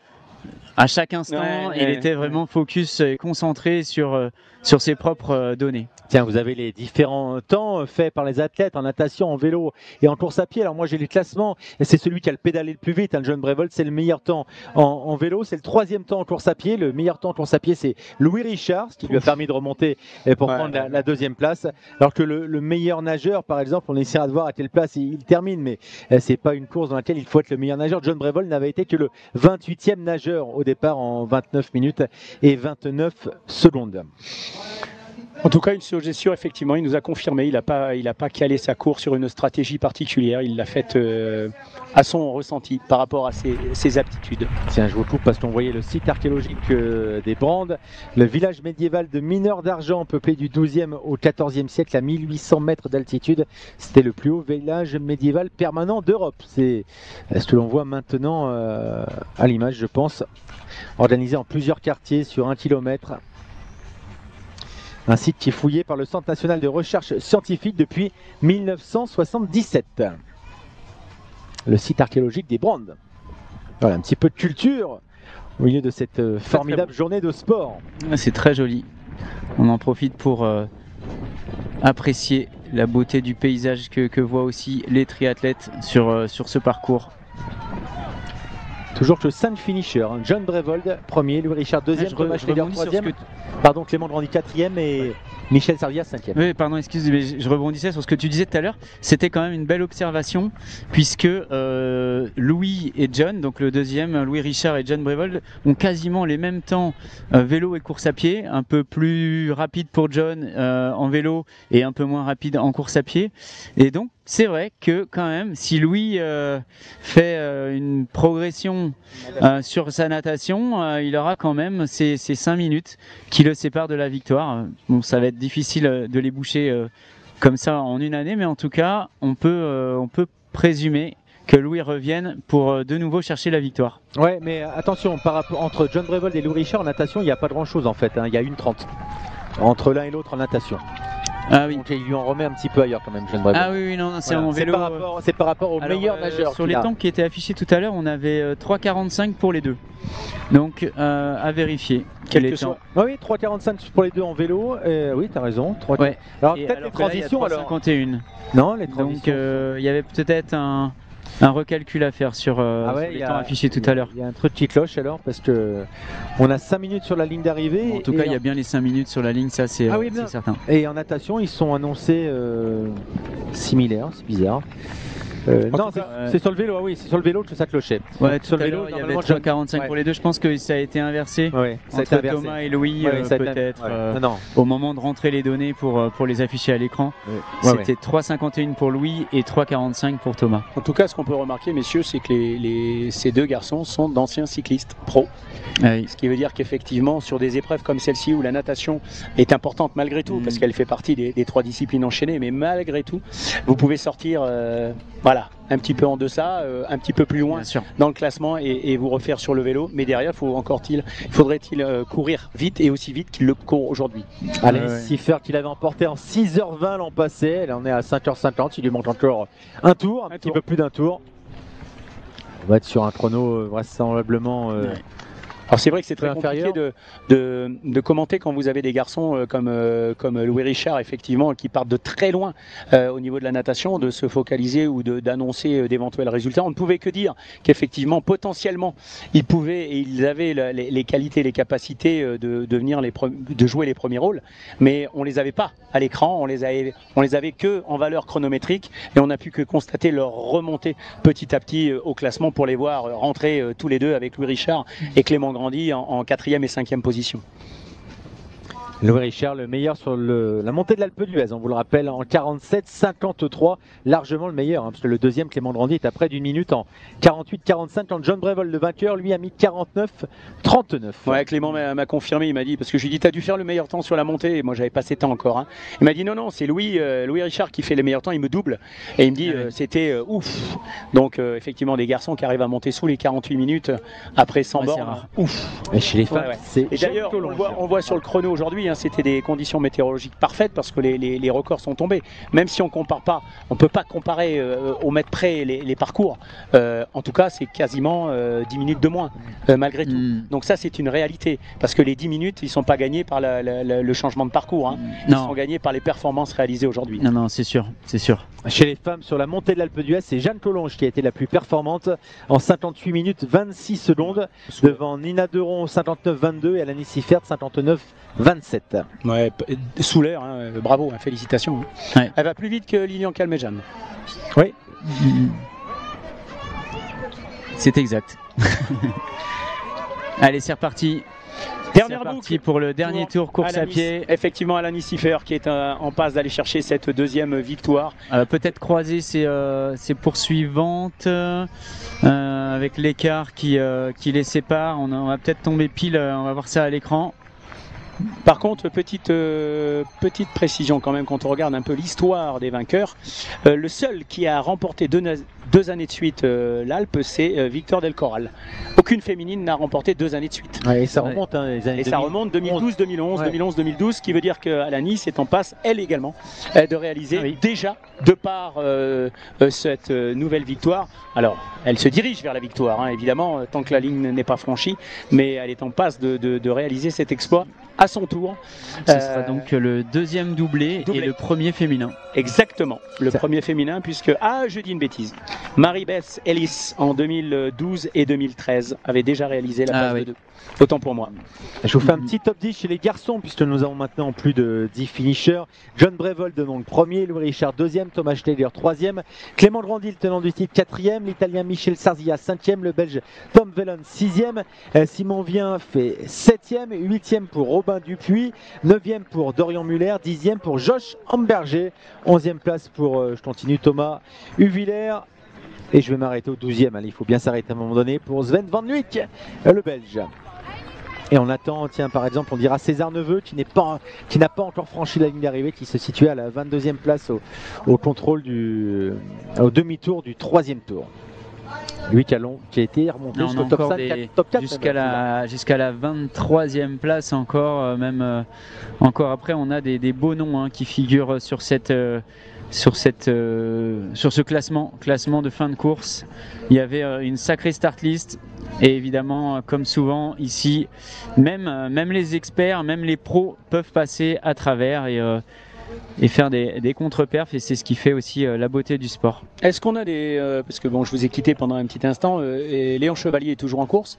à chaque instant, il était vraiment focus et concentré sur ses propres données. Tiens, vous avez les différents temps faits par les athlètes en natation, en vélo et en course à pied. Alors moi j'ai les classements et c'est celui qui a le pédalé le plus vite. John Brevolt, c'est le meilleur temps en vélo, c'est le 3e temps en course à pied. Le meilleur temps en course à pied c'est Louis Richard, ce qui lui a permis de remonter pour prendre la 2e place. Alors que le meilleur nageur, par exemple, on essaiera de voir à quelle place il termine, mais c'est pas une course dans laquelle il faut être le meilleur nageur. John Brevolt n'avait été que le 28e nageur au départ en 29 minutes et 29 secondes. En tout cas, une suggestion, effectivement, il nous a confirmé, il n'a pas calé sa course sur une stratégie particulière, il l'a faite à son ressenti par rapport à ses aptitudes. Tiens, je vous coupe parce qu'on voyait le site archéologique des Brandes, le village médiéval de mineurs d'argent peuplé du 12e au 14e siècle à 1800 mètres d'altitude. C'était le plus haut village médiéval permanent d'Europe. C'est ce que l'on voit maintenant à l'image, je pense, organisé en plusieurs quartiers sur 1 kilomètre. Un site qui est fouillé par le Centre national de recherche scientifique depuis 1977. Le site archéologique des Brandes. Voilà, un petit peu de culture au milieu de cette formidable journée de sport. C'est très joli. On en profite pour apprécier la beauté du paysage que voient aussi les triathlètes sur ce parcours. Toujours que 5 finishers, John Brevold premier, Louis Richard deuxième, Thomas Schneider troisième, pardon, Clément Grandi quatrième et Michel Sardias cinquième. Oui, pardon, excuse, mais je rebondissais sur ce que tu disais tout à l'heure. C'était quand même une belle observation puisque Louis et John, donc le deuxième, Louis Richard et John Brevold, ont quasiment les mêmes temps vélo et course à pied, un peu plus rapide pour John en vélo et un peu moins rapide en course à pied. Et donc c'est vrai que quand même, si Louis fait une progression sur sa natation, il aura quand même ces 5 minutes qui le séparent de la victoire. Bon, ça va être difficile de les boucher comme ça en une année, mais en tout cas, on peut présumer que Louis revienne pour de nouveau chercher la victoire. Ouais, mais attention, entre John Brevold et Louis Richard en natation, il n'y a pas grand-chose en fait. Il y a 1:30 entre l'un et l'autre en natation. Ah oui. Donc il lui en remet un petit peu ailleurs quand même, John Brevold. Ah oui, non, c'est voilà. en vélo. C'est par rapport au meilleur nageur. Sur les temps qui étaient affichés tout à l'heure, on avait 3,45 pour les deux. Donc à vérifier. Quel soit. Oui, 3,45 pour les deux en vélo. Oui, t'as raison. 3... Ouais. Alors peut-être les transitions alors. 3,51. Non, les transitions. Donc il y avait peut-être un recalcul à faire sur les temps affichés tout à l'heure. Il y a un truc qui cloche alors parce que on a 5 minutes sur la ligne d'arrivée. En tout cas, il y a bien les 5 minutes sur la ligne, ça c'est certain. Et en natation, ils sont annoncés similaires, c'est bizarre. Non, c'est sur le vélo, oui, c'est sur le vélo que ça clochait. Ouais, sur le vélo, vélo, il y avait normalement, 3,45 pour les deux. Je pense que ça a été inversé ça a entre été inversé. Thomas et Louis, peut-être Non. au moment de rentrer les données pour les afficher à l'écran. C'était 3,51 pour Louis et 3,45 pour Thomas. En tout cas, ce qu'on peut remarquer, messieurs, c'est que ces deux garçons sont d'anciens cyclistes pro. Ce qui veut dire qu'effectivement, sur des épreuves comme celle-ci, où la natation est importante malgré tout, parce qu'elle fait partie des 3 disciplines enchaînées, mais malgré tout, vous pouvez sortir un petit peu en deçà, un petit peu plus loin dans le classement et vous refaire sur le vélo. Mais derrière, faudrait-il courir vite et aussi vite qu'il le court aujourd'hui. Allez, Siffer qui l'avait emporté en 6h20 l'an passé. Là, on est à 5h50. Il lui manque encore un tour, un petit peu plus d'un tour. On va être sur un chrono vraisemblablement. Alors c'est vrai que c'est très compliqué de commenter quand vous avez des garçons comme Louis Richard, effectivement, qui partent de très loin au niveau de la natation, de se focaliser ou d'annoncer d'éventuels résultats. On ne pouvait que dire qu'effectivement, potentiellement, ils avaient les qualités, les capacités de jouer les premiers rôles, mais on les avait pas à l'écran, on les avait que en valeur chronométrique, et on n'a pu que constater leur remontée petit à petit au classement pour les voir rentrer tous les deux avec Louis Richard et Clément Grandi en 4e et 5e position. Louis Richard, le meilleur sur la montée de l'Alpe d'Huez, on vous le rappelle, en 47,53, largement le meilleur, parce que le deuxième, Clément Grandi, est à près d'une minute en 48,45. Quand John Brevol, le vainqueur, lui a mis 49,39. Ouais, Clément m'a confirmé, il m'a dit, parce que je lui ai dit, t'as dû faire le meilleur temps sur la montée, et moi j'avais pas ces temps encore. Hein. Il m'a dit, non, c'est Louis Richard qui fait les meilleurs temps, il me double, et il me dit, c'était ouf. Donc effectivement, des garçons qui arrivent à monter sous les 48 minutes après 100 bornes, ouf. Et chez les femmes, c'est et d'ailleurs, on voit sur le chrono aujourd'hui, c'était des conditions météorologiques parfaites parce que les records sont tombés. Même si on compare pas, on peut pas comparer au mètre près les parcours. En tout cas, c'est quasiment 10 minutes de moins, malgré tout. Donc ça, c'est une réalité. Parce que les 10 minutes, ils sont pas gagnés par le changement de parcours. Hein. Ils sont gagnés par les performances réalisées aujourd'hui. Non, c'est sûr, c'est sûr. Chez les femmes, sur la montée de l'Alpe d'Huez, c'est Jeanne Collonges qui a été la plus performante en 58 minutes 26 secondes devant Nina Deron 59-22 et Alani Siffert 59-27. Ouais, sous l'air, hein, bravo, hein, félicitations. Ouais. Elle va plus vite que Lilian Calmejane. Oui. C'est exact. Allez, c'est reparti. Dernière boucle pour le dernier tour course à pied. Effectivement, Alani Siffert qui est en passe d'aller chercher cette deuxième victoire. Peut-être croiser ses poursuivantes avec l'écart qui les sépare. On va peut-être tomber pile, on va voir ça à l'écran. Par contre, petite précision quand même quand on regarde un peu l'histoire des vainqueurs. Le seul qui a remporté deux années de suite l'Alpe, c'est Victor Del Corral. Aucune féminine n'a remporté 2 années de suite. Ouais, et ça remonte, hein, les années et ça remonte 2012, 2011, 2012, ce qui veut dire qu'Alani est en passe, elle également, de réaliser déjà, de par cette nouvelle victoire. Alors, elle se dirige vers la victoire, hein, évidemment, tant que la ligne n'est pas franchie, mais elle est en passe de réaliser cet exploit à son tour. Ce sera donc le deuxième doublé et le premier féminin. Exactement, le premier féminin, puisque, je dis une bêtise, Marie-Beth Ellis en 2012 et 2013 avait déjà réalisé la passe de 2. Autant pour moi. Je vous fais un petit top 10 chez les garçons, puisque nous avons maintenant plus de 10 finishers. John Brevol, donc premier, Louis Richard 2e, Thomas Schneider 3e, Clément Grandi, le tenant du titre 4e, l'Italien Michel Sarzia 5e, le Belge Tom Vellon 6e, Simon Vien fait 7e, 8e pour Robin Dupuis, 9e pour Dorian Muller, 10e pour Josh Amberger, 11e place pour, je continue, Thomas Huviller. Et je vais m'arrêter au 12e, il faut bien s'arrêter à un moment donné pour Sven Van Luik, le Belge. Et on attend, tiens, par exemple, on dira César Neveu qui n'a pas encore franchi la ligne d'arrivée, qui se situait à la 22e place au contrôle au demi-tour du 3e tour. Lui qui a été remonté jusqu'au top 5, top 4. Jusqu'à la 23e place encore, encore après, on a des beaux noms qui figurent sur ce classement de fin de course. Il y avait une sacrée start list et évidemment, comme souvent ici, même les experts, même les pros peuvent passer à travers et faire des contre-perfs, et c'est ce qui fait aussi la beauté du sport. Est-ce qu'on a parce que bon, je vous ai quitté pendant un petit instant, et Léon Chevalier est toujours en course?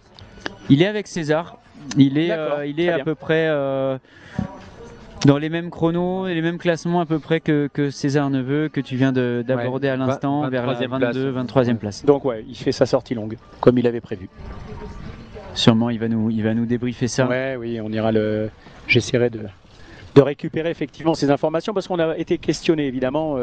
Il est avec César, il est à peu près dans les mêmes chronos et les mêmes classements à peu près que César Neveu que tu viens d'aborder à l'instant, vers la 22, 23e place. Donc ouais, il fait sa sortie longue, comme il avait prévu. Sûrement, il va nous débriefer ça. Ouais, oui, on ira j'essaierai de récupérer effectivement ces informations parce qu'on a été questionné évidemment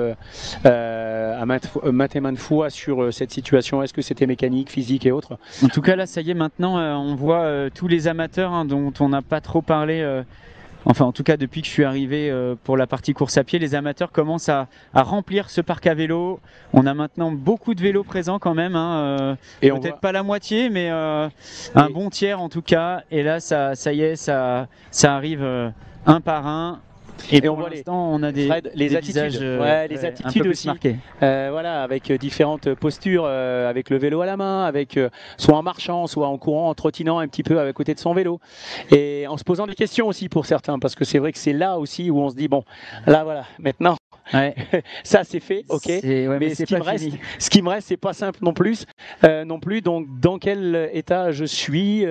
à maintes fois sur cette situation. Est-ce que c'était mécanique, physique et autres? En tout cas là, ça y est, maintenant on voit tous les amateurs dont on n'a pas trop parlé. Enfin, en tout cas, depuis que je suis arrivé pour la partie course à pied, les amateurs commencent à remplir ce parc à vélo. On a maintenant beaucoup de vélos présents quand même. Et peut-être pas la moitié, mais un bon tiers en tout cas. Et là, ça y est, ça arrive un par un. Et on voit on a des attitudes, visages, les attitudes aussi, voilà, avec différentes postures, avec le vélo à la main, avec soit en marchant, soit en courant, en trottinant un petit peu à côté de son vélo, et en se posant des questions aussi pour certains, parce que c'est vrai que c'est là aussi où on se dit bon, là voilà, maintenant. Ouais. Ça c'est fait, ok. Mais ce qui me reste, c'est pas simple non plus. Donc, dans quel état je suis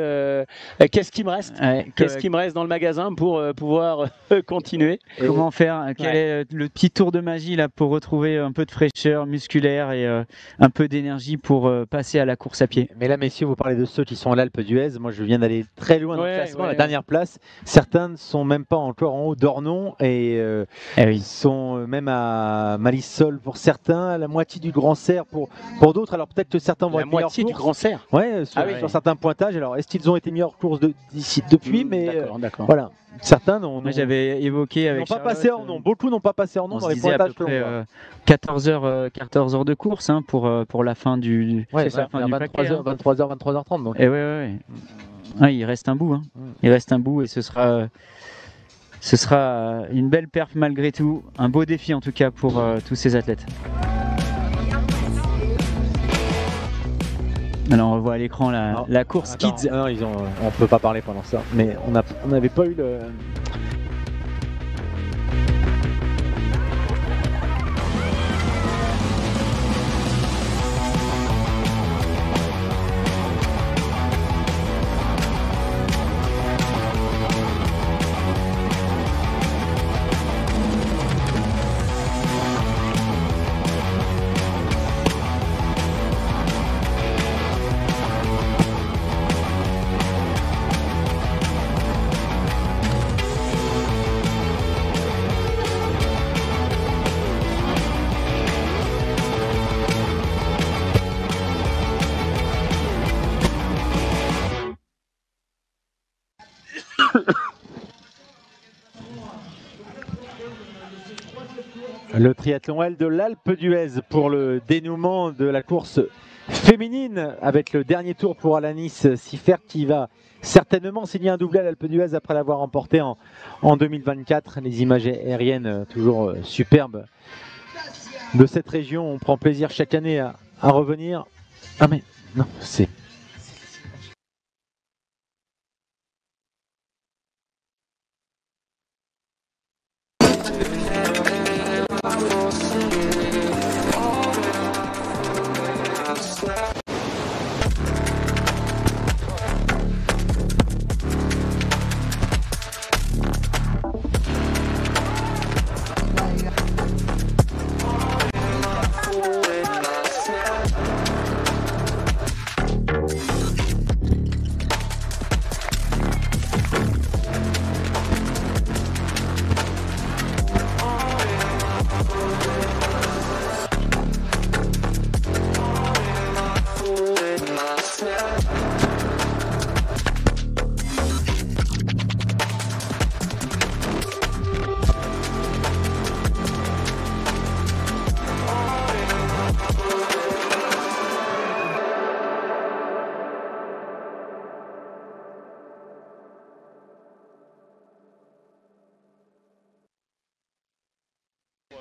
qu'est-ce qui me reste Qu'est-ce qui me reste dans le magasin pour pouvoir continuer? Comment faire Quel est le petit tour de magie là pour retrouver un peu de fraîcheur musculaire et un peu d'énergie pour passer à la course à pied? Mais là, messieurs, vous parlez de ceux qui sont à l'Alpe d'Huez. Moi, je viens d'aller très loin dans le classement, la dernière place. Certains ne sont même pas encore en haut d'Ornon et ils sont même à Malissol pour certains, à la moitié du Grand Cerf pour d'autres. Alors peut-être que certains vont être meilleurs. La moitié du Grand Cerf. Ouais, sur certains pointages. Alors est-ce qu'ils ont été meilleurs courses depuis? Mais voilà. Certains j'avais évoqué avec Charlotte, pas passé Ornon. Beaucoup n'ont pas passé Ornon dans les pointages. À peu près 14 heures de course pour la fin du. Ouais, c'est ça. 23h, 23h30. Donc. Et ouais. Il reste un bout. Il reste un bout et ce sera une belle perf malgré tout, un beau défi en tout cas pour tous ces athlètes. Alors on revoit à l'écran la course Kids. Non, on peut pas parler pendant ça, mais on n'avait pas eu le... Le triathlon L de l'Alpe d'Huez pour le dénouement de la course féminine avec le dernier tour pour Alanis Siffert qui va certainement signer un doublé à l'Alpe d'Huez après l'avoir remporté en 2024. Les images aériennes toujours superbes de cette région. On prend plaisir chaque année à revenir. Ah mais non, c'est...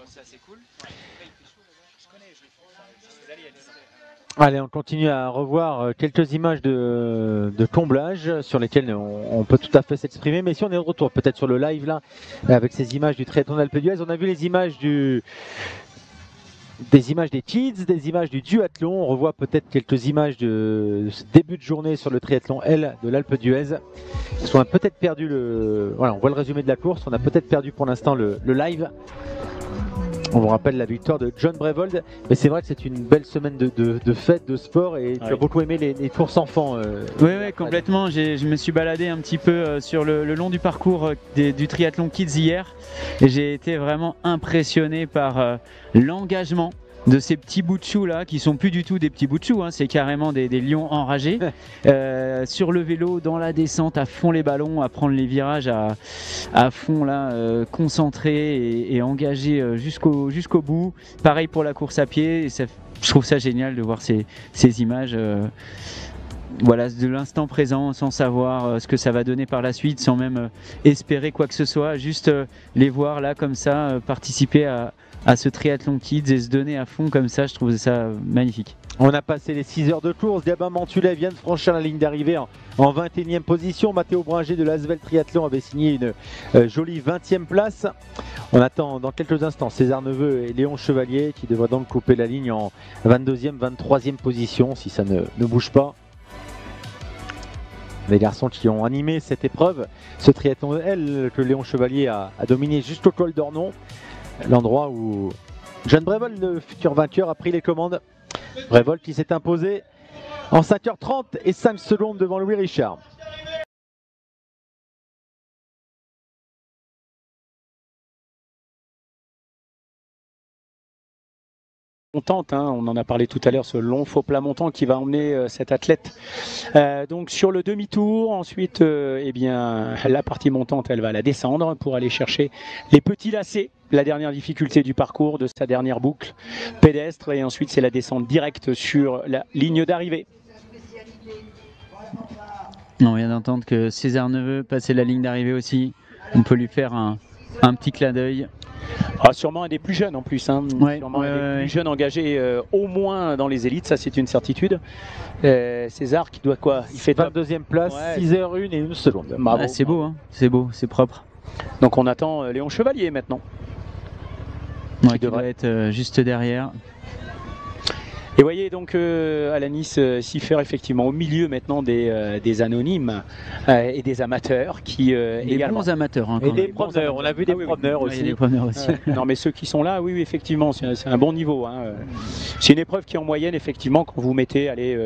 Ça c'est cool. Allez, on continue à revoir quelques images de comblage sur lesquelles on peut tout à fait s'exprimer. Mais si on est de retour peut-être sur le live là, avec ces images du triathlon d'Alpe d'Huez, on a vu les images des images des kids, des images du duathlon. On revoit peut-être quelques images de ce début de journée sur le triathlon L de l'Alpe d'Huez. Parce qu'on a peut-être perdu Voilà, on voit le résumé de la course. On a peut-être perdu pour l'instant le live. On vous rappelle la victoire de John Brevold, mais c'est vrai que c'est une belle semaine de fête, de sport, et tu as beaucoup aimé les courses enfants. Oui, complètement. Je me suis baladé un petit peu sur le long du parcours du triathlon Kids hier, et j'ai été vraiment impressionné par l'engagement de ces petits bouts de choux là, qui sont plus du tout des petits bouts de choux, hein, c'est carrément des lions enragés, sur le vélo, dans la descente, à fond les ballons, à prendre les virages à fond là, concentrés et engagés jusqu'au bout. Pareil pour la course à pied, et je trouve ça génial de voir ces images. Voilà, de l'instant présent, sans savoir ce que ça va donner par la suite, sans même espérer quoi que ce soit, juste les voir là comme ça, participer à ce triathlon kids et se donner à fond comme ça, je trouve ça magnifique. On a passé les 6 heures de course. Gabin Mantulet vient de franchir la ligne d'arrivée en 21e position. Mathéo Bringer de l'Asvel Triathlon avait signé une jolie 20e place. On attend dans quelques instants César Neveu et Léon Chevalier qui devraient donc couper la ligne en 22e, 23e position si ça ne bouge pas. Les garçons qui ont animé cette épreuve, ce triathlon L que Léon Chevalier a dominé jusqu'au col d'Ornon, l'endroit où John Brevold, le futur vainqueur, a pris les commandes. Brevold qui s'est imposé en 5h30 et 5 secondes devant Louis Richard. Montante, hein, on en a parlé tout à l'heure, ce long faux plat montant qui va emmener cet athlète donc sur le demi-tour. Ensuite, eh bien, la partie montante, elle va la descendre pour aller chercher les petits lacets, la dernière difficulté du parcours de sa dernière boucle pédestre, et ensuite c'est la descente directe sur la ligne d'arrivée. On vient d'entendre que César Neveu passait la ligne d'arrivée aussi. On peut lui faire un petit clin d'œil. Ah, sûrement un des plus jeunes en plus, hein. Sûrement un des plus jeunes engagés au moins dans les élites, ça c'est une certitude. César qui doit quoi? Il fait 22e place, 6h01 et 1 seconde. Ah, c'est beau, hein. C'est beau, c'est propre. Donc on attend Léon Chevalier maintenant. Qui devrait être juste derrière. Et voyez donc Alanis s'y faire effectivement au milieu maintenant des anonymes et des amateurs qui des bons amateurs, hein, et des promeneurs, on a vu des promeneurs aussi. Des promeneurs aussi. Non mais ceux qui sont là, oui effectivement, c'est un bon niveau, hein. C'est une épreuve qui en moyenne effectivement, quand vous mettez allez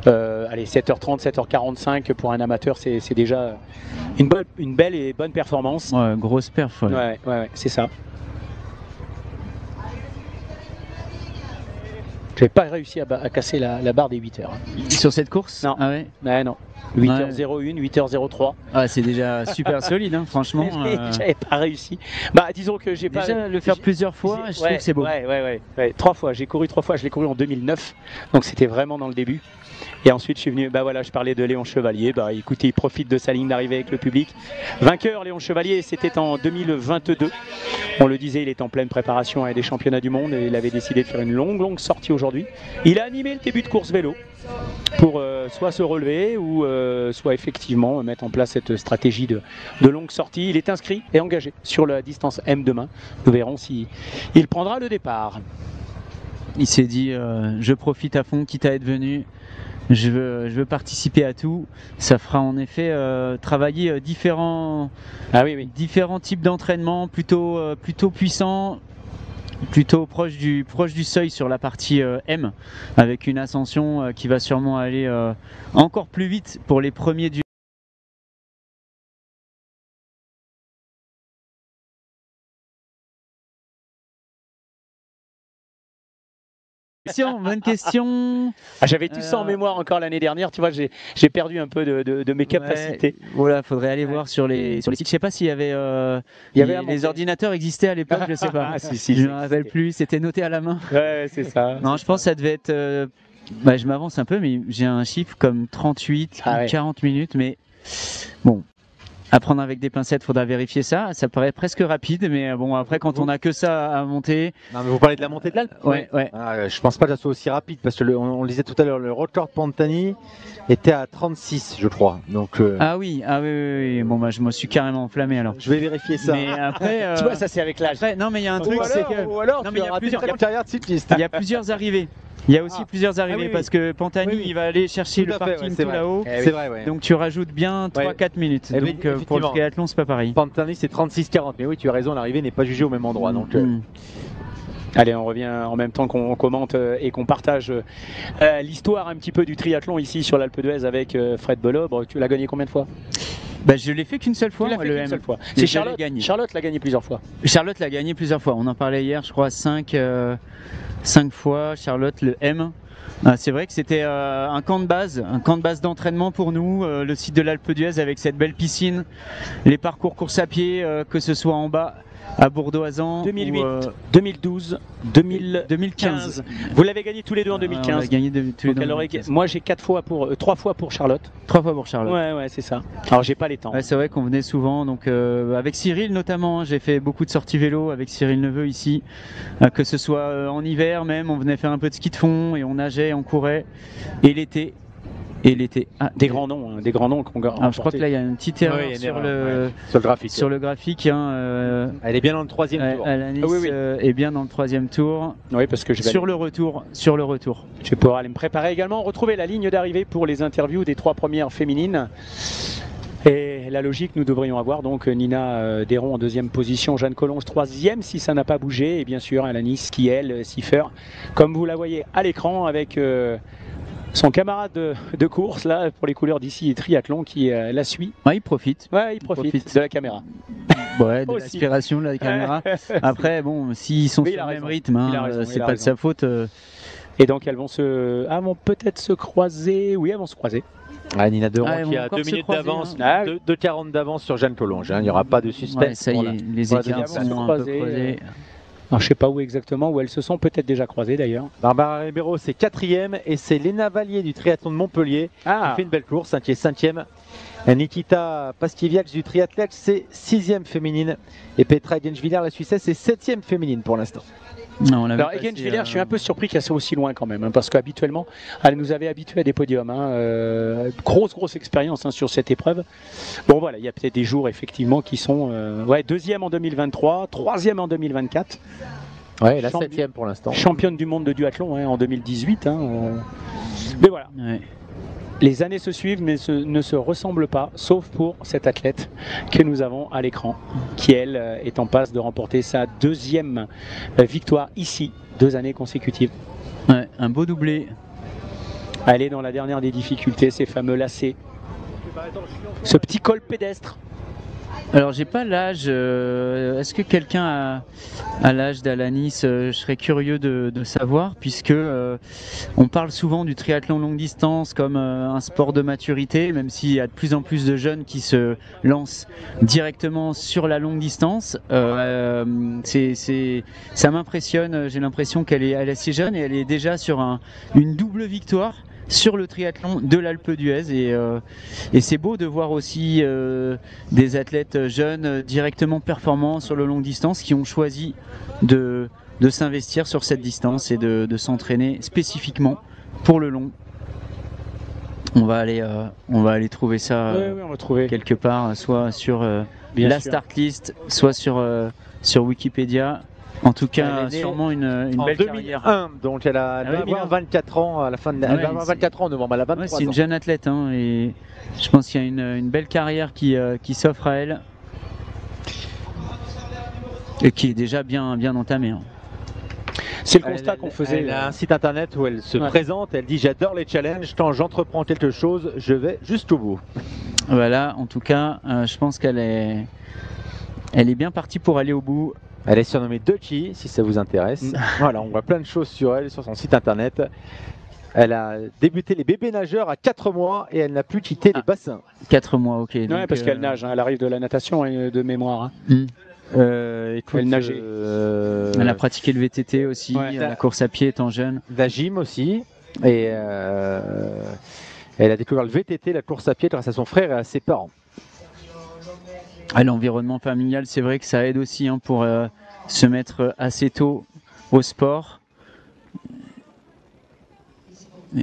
7h30, 7h45 pour un amateur, c'est déjà une belle et bonne performance. Ouais, grosse perf. Ouais, c'est ça. Je n'ai pas réussi à casser la barre des 8 heures. Sur cette course? Non. Ah ouais? Non. 8h01, 8h03. Ah, c'est déjà super solide, hein, franchement. J'avais pas réussi. Bah, disons que j'ai pas. Déjà, le faire plusieurs fois, je trouve que c'est beau. Ouais. 3 fois. J'ai couru 3 fois. Je l'ai couru en 2009. Donc c'était vraiment dans le début. Et ensuite, je suis venu. Bah voilà, je parlais de Léon Chevalier. Bah écoutez, il profite de sa ligne d'arrivée avec le public. Vainqueur, Léon Chevalier, c'était en 2022. On le disait, il est en pleine préparation à des championnats du monde et il avait décidé de faire une longue sortie aujourd'hui. Il a animé le début de course vélo pour soit se relever ou soit effectivement mettre en place cette stratégie de longue sortie. Il est inscrit et engagé sur la distance M demain. Nous verrons s'il prendra le départ. Il s'est dit je profite à fond, quitte à être venu. Je veux participer à tout. Ça fera en effet travailler différents types d'entraînement, plutôt puissants, plutôt proche du seuil sur la partie M, avec une ascension qui va sûrement aller encore plus vite pour les premiers du bonne question. Ah, j'avais tout ça en mémoire encore l'année dernière, tu vois, j'ai perdu un peu de mes capacités. Voilà, faudrait aller voir sur les sites. Je sais pas s'il y avait, les ordinateurs existaient à l'époque, je sais pas. Je ne me rappelle plus, c'était noté à la main. Ouais, c'est ça. Non, je pense que ça devait être. Je m'avance un peu, mais j'ai un chiffre comme 38, 40 minutes, mais bon. À prendre avec des pincettes, faudra vérifier ça. Ça paraît presque rapide, mais bon, après, quand on a que ça à monter. Non, mais vous parlez de la montée de l'Alpe. Ouais. Je pense pas que ça soit aussi rapide parce que on le disait tout à l'heure, le record Pantani était à 36, je crois. Donc. Ah oui. Bon, bah, je me suis carrément enflammé alors. Je vais vérifier ça. Mais après, tu vois, ça c'est avec l'âge. Non, mais il y a un truc, c'est que. Ou alors, non, mais il y a plusieurs carrière de cycliste. Il y a plusieurs arrivées. Il y a aussi plusieurs arrivées parce que Pantani il va aller chercher le parking tout là-haut. C'est vrai, ouais. Donc tu rajoutes bien 3-4 minutes. Donc pour le triathlon, c'est pas pareil. Pantani c'est 36-40. Mais oui, tu as raison, l'arrivée n'est pas jugée au même endroit. Donc, Allez, on revient en même temps qu'on commente et qu'on partage l'histoire un petit peu du triathlon ici sur l'Alpe d'Huez avec Fred Belobre. Tu l'as gagné combien de fois? Bah, je l'ai fait qu'une seule fois. C'est Charlotte. Charlotte l'a gagné plusieurs fois. Charlotte l'a gagné plusieurs fois. On en parlait hier, je crois 5 fois. Charlotte, le M. C'est vrai que c'était un camp de base d'entraînement pour nous, le site de l'Alpe d'Huez avec cette belle piscine, les parcours course à pied, que ce soit en bas à Bourdoisan. 2008, 2012, 2015. Vous l'avez gagné tous les deux en 2015. On l'a gagné tous les deux. Moi j'ai 3 fois pour Charlotte. 3 fois pour Charlotte. Ouais, c'est ça. Alors j'ai pas les temps. Ouais, c'est vrai qu'on venait souvent, donc avec Cyril notamment. J'ai fait beaucoup de sorties vélo avec Cyril Neveu ici, que ce soit en hiver même. On venait faire un peu de ski de fond et on nageait, on courait. Et l'été. Des grands noms qu'on je crois que là il y a une petite erreur sur le graphique. Elle est bien dans le 3e tour. Alanis est bien dans le 3e tour. Oui, parce que sur le retour. Je vais pouvoir aller me préparer également. Retrouver la ligne d'arrivée pour les interviews des 3 premières féminines. Et la logique, nous devrions avoir donc Nina Déron en 2e position, Jeanne Collonges 3e si ça n'a pas bougé. Et bien sûr Alanis Kiel, Siffer, comme vous la voyez à l'écran avec son camarade de course là pour les couleurs d'ici et triathlon qui la suit. Ouais, il profite de la caméra. Ouais, de l'aspiration de la caméra. Après, bon, s'ils sont sur le même rythme, c'est pas de sa faute. Et donc elles vont peut-être se croiser. Oui, elles vont se croiser. Nina Deron qui a 2 minutes d'avance, 2,40 d'avance sur Jeanne Collonges. Il n'y aura pas de suspense. Ouais, ça y est, les écarts sont un peu creusés. Alors, je ne sais pas où exactement, où elles se sont peut-être déjà croisées d'ailleurs. Barbara Ribeiro, c'est 4e et c'est Léna Vallier du triathlon de Montpellier qui fait une belle course, qui est 5e. Nikita Paskiviak du triathlète, c'est 6e féminine. Et Petra Eggenschwiller, la Suissesse, c'est 7e féminine pour l'instant. Alors Eggenschwiller, je suis un peu surpris qu'elle soit aussi loin quand même, parce qu'habituellement, elle nous avait habitués à des podiums. Grosse expérience sur cette épreuve. Bon voilà, il y a peut-être des jours effectivement qui sont 2e en 2023, 3e en 2024. Ouais, la 7e pour l'instant. Championne du monde de duathlon en 2018. Mais voilà. Ouais. Les années se suivent mais ne se ressemblent pas, sauf pour cette athlète que nous avons à l'écran, qui elle est en passe de remporter sa 2e victoire ici, 2 années consécutives. Ouais, un beau doublé. Elle est dans la dernière des difficultés, ces fameux lacets. Ce petit col pédestre. Alors j'ai pas l'âge, est-ce que quelqu'un a l'âge d'Alanis? Je serais curieux de savoir, puisque on parle souvent du triathlon longue distance comme un sport de maturité, même s'il y a de plus en plus de jeunes qui se lancent directement sur la longue distance. Ça m'impressionne, j'ai l'impression qu'elle est assez jeune et elle est déjà sur une double victoire sur le triathlon de l'Alpe d'Huez et c'est beau de voir aussi des athlètes jeunes directement performants sur le longue distance qui ont choisi de s'investir sur cette distance et de s'entraîner spécifiquement pour le long. On va aller trouver ça on va trouver quelque part, soit sur la start list, soit sur Wikipédia. En tout cas, sûrement une belle carrière. En 2001, donc elle va avoir 24 ans à la fin de l'année. Elle va avoir 24 ans en novembre, elle a 23 ans. C'est une jeune athlète, et je pense qu'il y a une belle carrière qui s'offre à elle et qui est déjà bien entamée. C'est le constat qu'on faisait. Elle a un site internet où elle se présente, elle dit j'adore les challenges, quand j'entreprends quelque chose, je vais jusqu'au bout. Voilà, en tout cas, je pense qu'elle est bien partie pour aller au bout. Elle est surnommée Duchy, si ça vous intéresse. Voilà, on voit plein de choses sur elle, sur son site internet. Elle a débuté les bébés nageurs à 4 mois et elle n'a plus quitté les bassins. 4 mois, ok. Ouais, donc, parce qu'elle nage, elle arrive de la natation de mémoire. Écoute, elle nageait. Elle a pratiqué le VTT aussi, la course à pied étant jeune. La gym aussi. Et elle a découvert le VTT, la course à pied, grâce à son frère et à ses parents. L'environnement familial, c'est vrai que ça aide aussi hein, pour se mettre assez tôt au sport.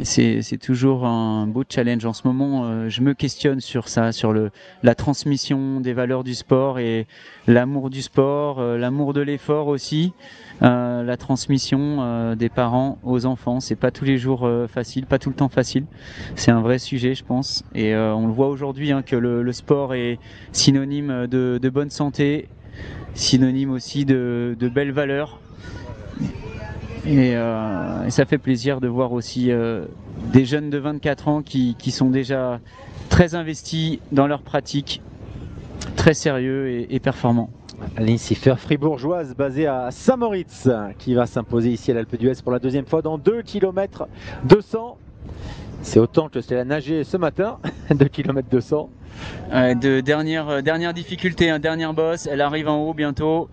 C'est toujours un beau challenge. En ce moment, je me questionne sur ça, sur la transmission des valeurs du sport et l'amour du sport, l'amour de l'effort aussi, la transmission des parents aux enfants. C'est pas tous les jours facile, pas tout le temps facile. C'est un vrai sujet, je pense. Et on le voit aujourd'hui hein, que le sport est synonyme de bonne santé, synonyme aussi de belles valeurs. Et ça fait plaisir de voir aussi des jeunes de 24 ans qui sont déjà très investis dans leur pratique, très sérieux et performants. Alanís Siffer, fribourgeoise basée à Saint-Moritz, qui va s'imposer ici à l'Alpe d'Huez pour la deuxième fois dans 2 km 200. C'est autant que c'était la nager ce matin, 2 km 200. Dernière difficulté, hein, dernière bosse, elle arrive en haut bientôt.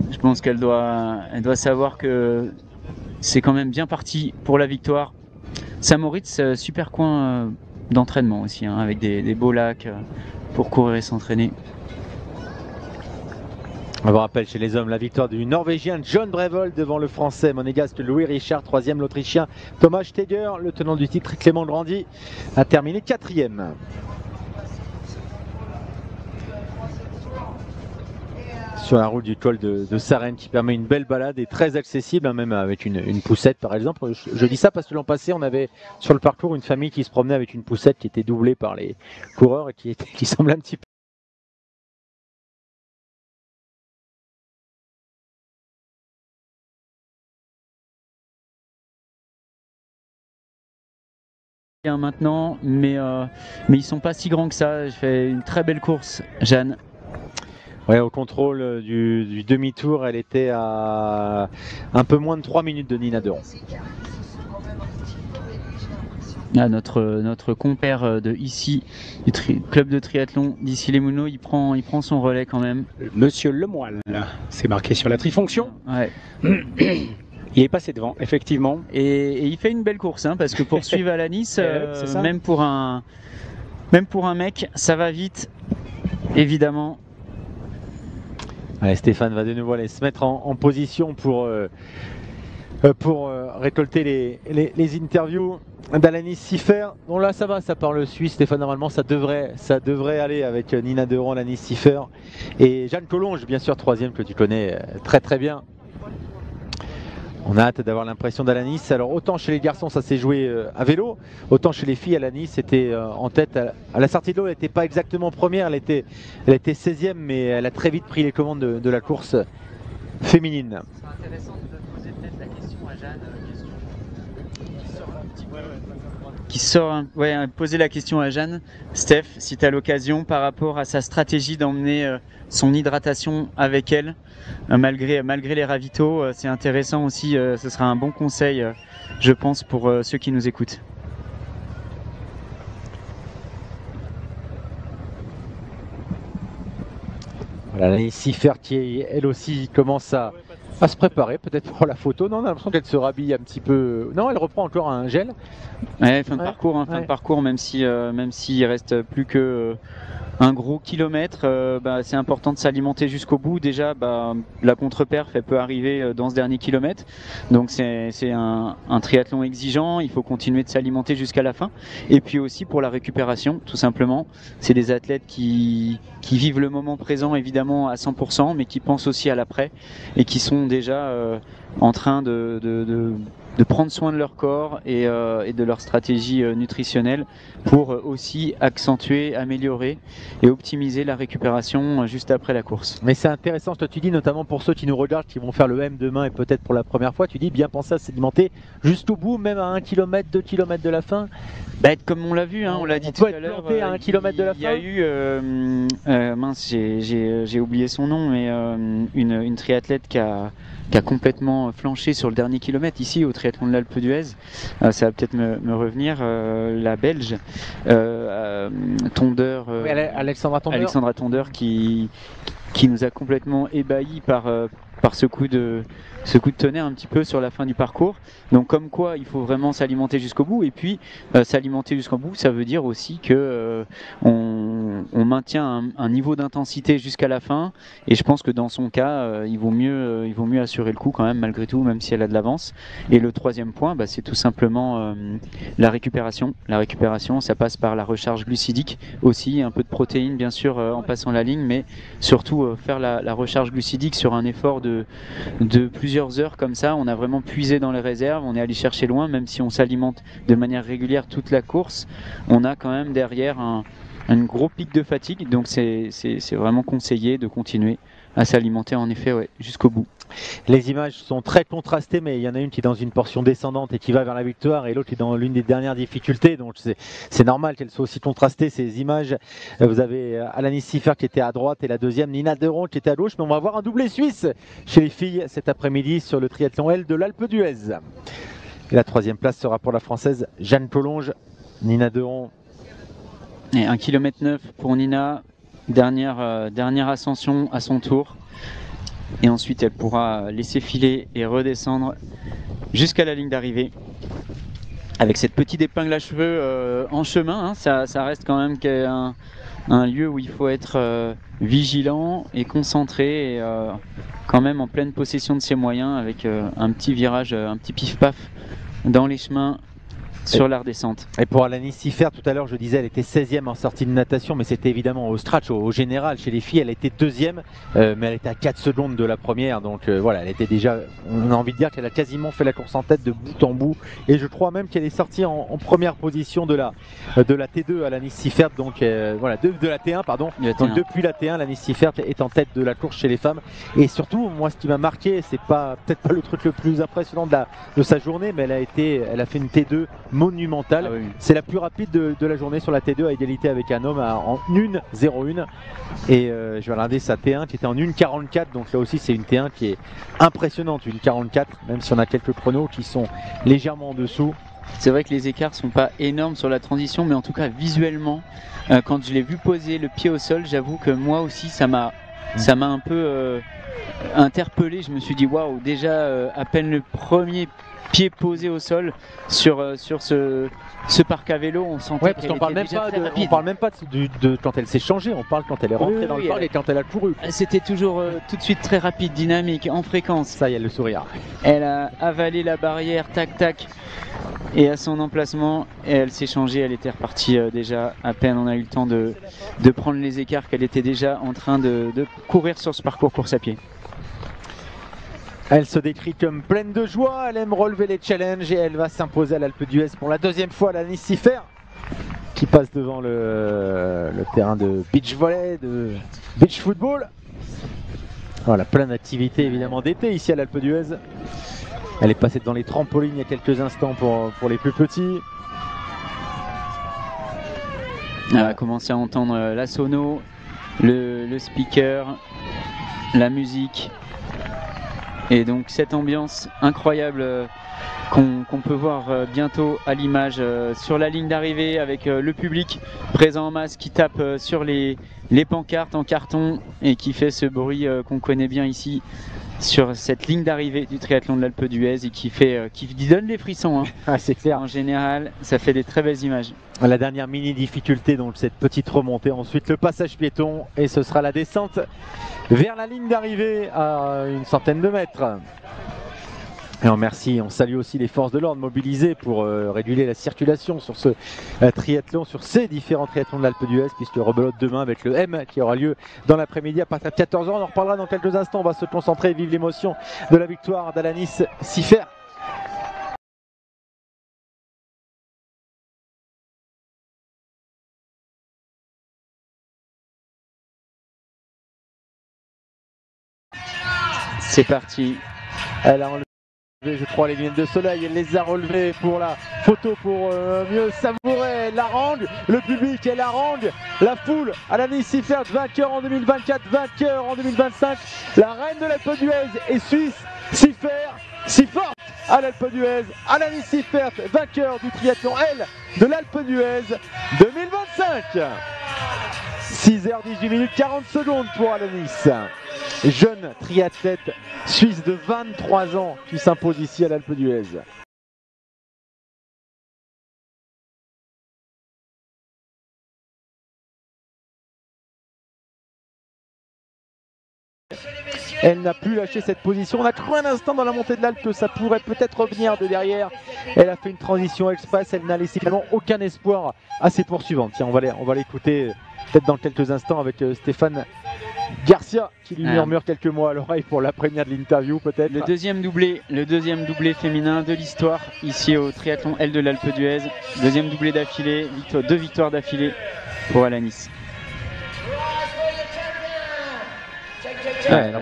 Je pense qu'elle doit savoir que c'est quand même bien parti pour la victoire. Saint-Moritz, super coin d'entraînement aussi, hein, avec des beaux lacs pour courir et s'entraîner. On vous rappelle chez les hommes la victoire du Norvégien John Brevold devant le Français monégasque Louis Richard, troisième l'Autrichien Thomas Steger, le tenant du titre Clément Grandi a terminé quatrième. Sur la route du col de Sarenne qui permet une belle balade et très accessible, hein, même avec une poussette par exemple. Je dis ça parce que l'an passé on avait sur le parcours une famille qui se promenait avec une poussette qui était doublée par les coureurs et qui semblait un petit peu... Maintenant, mais ils sont pas si grands que ça. J'ai fait une très belle course, Jeanne. Ouais, au contrôle du demi-tour, elle était à un peu moins de 3 minutes de Nina Deron. Ah, notre compère de ici, du club de triathlon d'Issy-les-Moulineaux, il prend son relais quand même. Monsieur Lemoyle, c'est marqué sur la trifonction. Ouais. Il est passé devant, effectivement. Et il fait une belle course, hein, parce que pour suivre Alanís, même pour un mec, ça va vite, évidemment. Allez, Stéphane va de nouveau aller se mettre en position pour récolter les interviews d'Alanís Siffer. Bon là ça va, ça parle suisse Stéphane, normalement ça devrait aller avec Nina Deron, Alanís Siffer et Jeanne Collonges, bien sûr troisième que tu connais très très bien. On a hâte d'avoir l'impression d'Alanís. Alors autant chez les garçons ça s'est joué à vélo, autant chez les filles Alanís était en tête. À la sortie de l'eau elle n'était pas exactement première, elle était 16e mais elle a très vite pris les commandes de la course féminine. C'est intéressant de poser peut-être la question à Jeanne, poser la question à Jeanne, Steph, si tu as l'occasion par rapport à sa stratégie d'emmener son hydratation avec elle, malgré les ravitaux, c'est intéressant aussi, ce sera un bon conseil, je pense, pour ceux qui nous écoutent. Voilà, Alanís Siffer qui elle aussi commence à se préparer peut-être pour la photo. Non, on a l'impression qu'elle se rhabille un petit peu. Non, elle reprend encore un gel. Ouais, fin de parcours, même s'il reste plus que un gros kilomètre, c'est important de s'alimenter jusqu'au bout. Déjà, la contre-perf elle peut arriver dans ce dernier kilomètre, donc c'est un triathlon exigeant. Il faut continuer de s'alimenter jusqu'à la fin. Et puis aussi pour la récupération, tout simplement. C'est des athlètes qui vivent le moment présent évidemment à 100%, mais qui pensent aussi à l'après et qui sont déjà en train de prendre soin de leur corps et de leur stratégie nutritionnelle pour aussi accentuer, améliorer et optimiser la récupération juste après la course. Mais c'est intéressant ce que tu dis, notamment pour ceux qui nous regardent, qui vont faire le M demain et peut-être pour la première fois. Tu dis bien penser à s'alimenter jusqu'au bout, même à 1 km, 2 km de la fin. Comme on l'a vu, hein, on l'a dit tout à l'heure, à 1 km de la fin. Il y a eu, j'ai oublié son nom, mais une triathlète qui a complètement flanché sur le dernier kilomètre ici au triathlon de l'Alpe d'Huez. Ça va peut-être me revenir, la Belge Tondeur, Alexandra Tondeur qui nous a complètement ébahis par ce coup de tonnerre un petit peu sur la fin du parcours. Donc comme quoi il faut vraiment s'alimenter jusqu'au bout, et puis s'alimenter jusqu'au bout ça veut dire aussi que on on maintient un niveau d'intensité jusqu'à la fin. Et je pense que dans son cas, il vaut mieux assurer le coup quand même, malgré tout, même si elle a de l'avance. Et le troisième point, c'est tout simplement la récupération. La récupération, ça passe par la recharge glucidique aussi, un peu de protéines bien sûr en passant la ligne, mais surtout faire la recharge glucidique sur un effort de plusieurs heures comme ça. On a vraiment puisé dans les réserves, on est allé chercher loin, même si on s'alimente de manière régulière toute la course, on a quand même derrière un gros pic de fatigue, donc c'est vraiment conseillé de continuer à s'alimenter en effet jusqu'au bout. Les images sont très contrastées, mais il y en a une qui est dans une portion descendante et qui va vers la victoire, et l'autre qui est dans l'une des dernières difficultés, donc c'est normal qu'elles soient aussi contrastées ces images. Vous avez Alanis Siffert qui était à droite et la deuxième Nina Deron qui était à gauche, mais on va avoir un doublé suisse chez les filles cet après-midi sur le triathlon L de l'Alpe d'Huez. Et la troisième place sera pour la Française Jeanne Collonges. Nina Deron. Et 1,9 km pour Nina, dernière ascension à son tour. Et ensuite elle pourra laisser filer et redescendre jusqu'à la ligne d'arrivée. Avec cette petite épingle à cheveux en chemin, ça reste quand même un lieu où il faut être vigilant et concentré, et quand même en pleine possession de ses moyens, avec un petit virage, un petit pif-paf dans les chemins sur la redescente. Et pour Alanis Siffert, tout à l'heure je disais elle était 16e en sortie de natation, mais c'était évidemment au stretch, au général. Chez les filles elle était 2e, mais elle était à 4 secondes de la première, donc voilà, elle était déjà, on a envie de dire qu'elle a quasiment fait la course en tête de bout en bout, et je crois même qu'elle est sortie en première position de la T2 Alanis Siffert, donc voilà, de la T1 pardon, donc depuis la T1 Alanis Siffert est en tête de la course chez les femmes. Et surtout moi ce qui m'a marqué, c'est peut-être pas le truc le plus impressionnant de sa journée, mais elle a fait une T2 monumentale. Ah oui. C'est la plus rapide de la journée sur la T2 à égalité avec un homme en 1,01, et je vais regarder sa T1 qui était en 1,44, donc là aussi c'est une T1 qui est impressionnante, 1,44, même si on a quelques chronos qui sont légèrement en dessous. C'est vrai que les écarts sont pas énormes sur la transition, mais en tout cas visuellement, quand je l'ai vu poser le pied au sol, j'avoue que moi aussi ça m'a un peu interpellé. Je me suis dit waouh, déjà à peine le premier pied posé au sol sur ce parc à vélo, on sentait parce qu'on parle même pas de quand elle s'est changée, on parle quand elle est rentrée dans le parc et quand elle a couru. C'était toujours tout de suite très rapide, dynamique, en fréquence. Ça y est, le sourire. Elle a avalé la barrière, tac tac, et à son emplacement, elle s'est changée, elle était repartie déjà. À peine on a eu le temps de prendre les écarts qu'elle était déjà en train de courir sur ce parcours course à pied. Elle se décrit comme pleine de joie, elle aime relever les challenges et elle va s'imposer à l'Alpe d'Huez pour la deuxième fois. Alanis Siffert qui passe devant le terrain de beach volley, de beach football. Voilà, plein d'activités évidemment d'été ici à l'Alpe d'Huez. Elle est passée dans les trampolines il y a quelques instants pour les plus petits. Elle va commencer à entendre la sono, le speaker, la musique. Et donc cette ambiance incroyable qu'on peut voir bientôt à l'image sur la ligne d'arrivée, avec le public présent en masse qui tape sur les pancartes en carton et qui fait ce bruit qu'on connaît bien ici sur cette ligne d'arrivée du triathlon de l'Alpe d'Huez, et qui donne les frissons. C'est clair. En général, ça fait des très belles images. La dernière mini difficulté, donc cette petite remontée, ensuite le passage piéton, et ce sera la descente vers la ligne d'arrivée à une centaine de mètres. Et on salue aussi les forces de l'ordre mobilisées pour réguler la circulation sur ce triathlon, sur ces différents triathlons de l'Alpe d'Huez, puisque rebelote demain avec le M qui aura lieu dans l'après-midi à partir de 14h. On en reparlera dans quelques instants. On va se concentrer et vivre l'émotion de la victoire d'Alanis Siffert. C'est parti. Elle a enlevé, je crois, les lunettes de soleil, elle les a relevées pour la photo, pour mieux savourer. Elle harangue le public, elle harangue la foule. Alanis Siffert, vainqueur en 2024, vainqueur en 2025. La reine de l'Alpe d'Huez est suisse. Siffert, si forte à l'Alpe d'Huez. Alanis Siffert, vainqueur du triathlon L de l'Alpe d'Huez 2025. 6h18 minutes 40 secondes pour Alanis. Jeune triathlète suisse de 23 ans qui s'impose ici à l'Alpe d'Huez. Elle n'a plus lâché cette position. On a cru un instant dans la montée de l'Alpe que ça pourrait peut-être revenir de derrière. Elle a fait une transition express. Elle n'a laissé finalement aucun espoir à ses poursuivantes. Tiens, on va l'écouter peut-être dans quelques instants avec Stéphane Garcia qui lui murmure quelques mots à l'oreille pour la première de l'interview peut-être. Le deuxième doublé féminin de l'histoire ici au triathlon L de l'Alpe d'Huez. Deuxième doublé d'affilée, 2 victoires d'affilée pour Alanis. Elle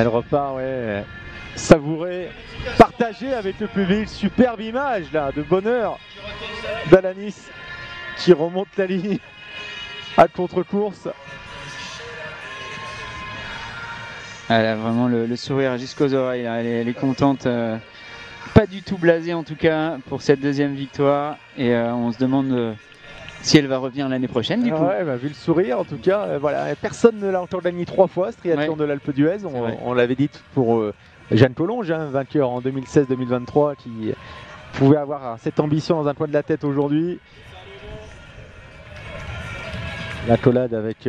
repart, ouais, savourée, partagée avec le public. Superbe image là, de bonheur d'Alanis qui remonte la ligne à contre-course. Elle a vraiment le sourire jusqu'aux oreilles, là. Elle est contente, pas du tout blasée en tout cas pour cette deuxième victoire. Et on se demande si elle va revenir l'année prochaine du coup. Ouais, bah, vu le sourire en tout cas, voilà. Personne ne l'a encore gagné 3 fois ce triathlon de l'Alpe d'Huez. On l'avait dit pour Jeanne Collonges, vainqueur en 2016-2023, qui pouvait avoir cette ambition dans un coin de la tête aujourd'hui. L'accolade avec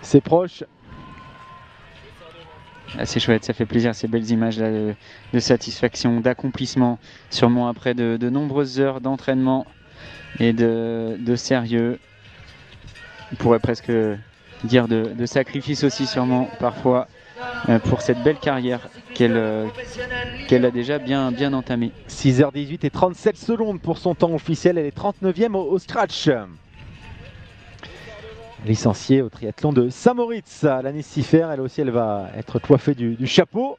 ses proches. Ah, c'est chouette, ça fait plaisir ces belles images là, de satisfaction, d'accomplissement, sûrement après de nombreuses heures d'entraînement et de sérieux. On pourrait presque dire de sacrifice aussi sûrement parfois pour cette belle carrière qu'elle a déjà bien entamée. 6h18 et 37 secondes pour son temps officiel, elle est 39e au scratch. Licenciée au triathlon de Saint-Moritz, Alanis Siffert, elle aussi elle va être coiffée du chapeau.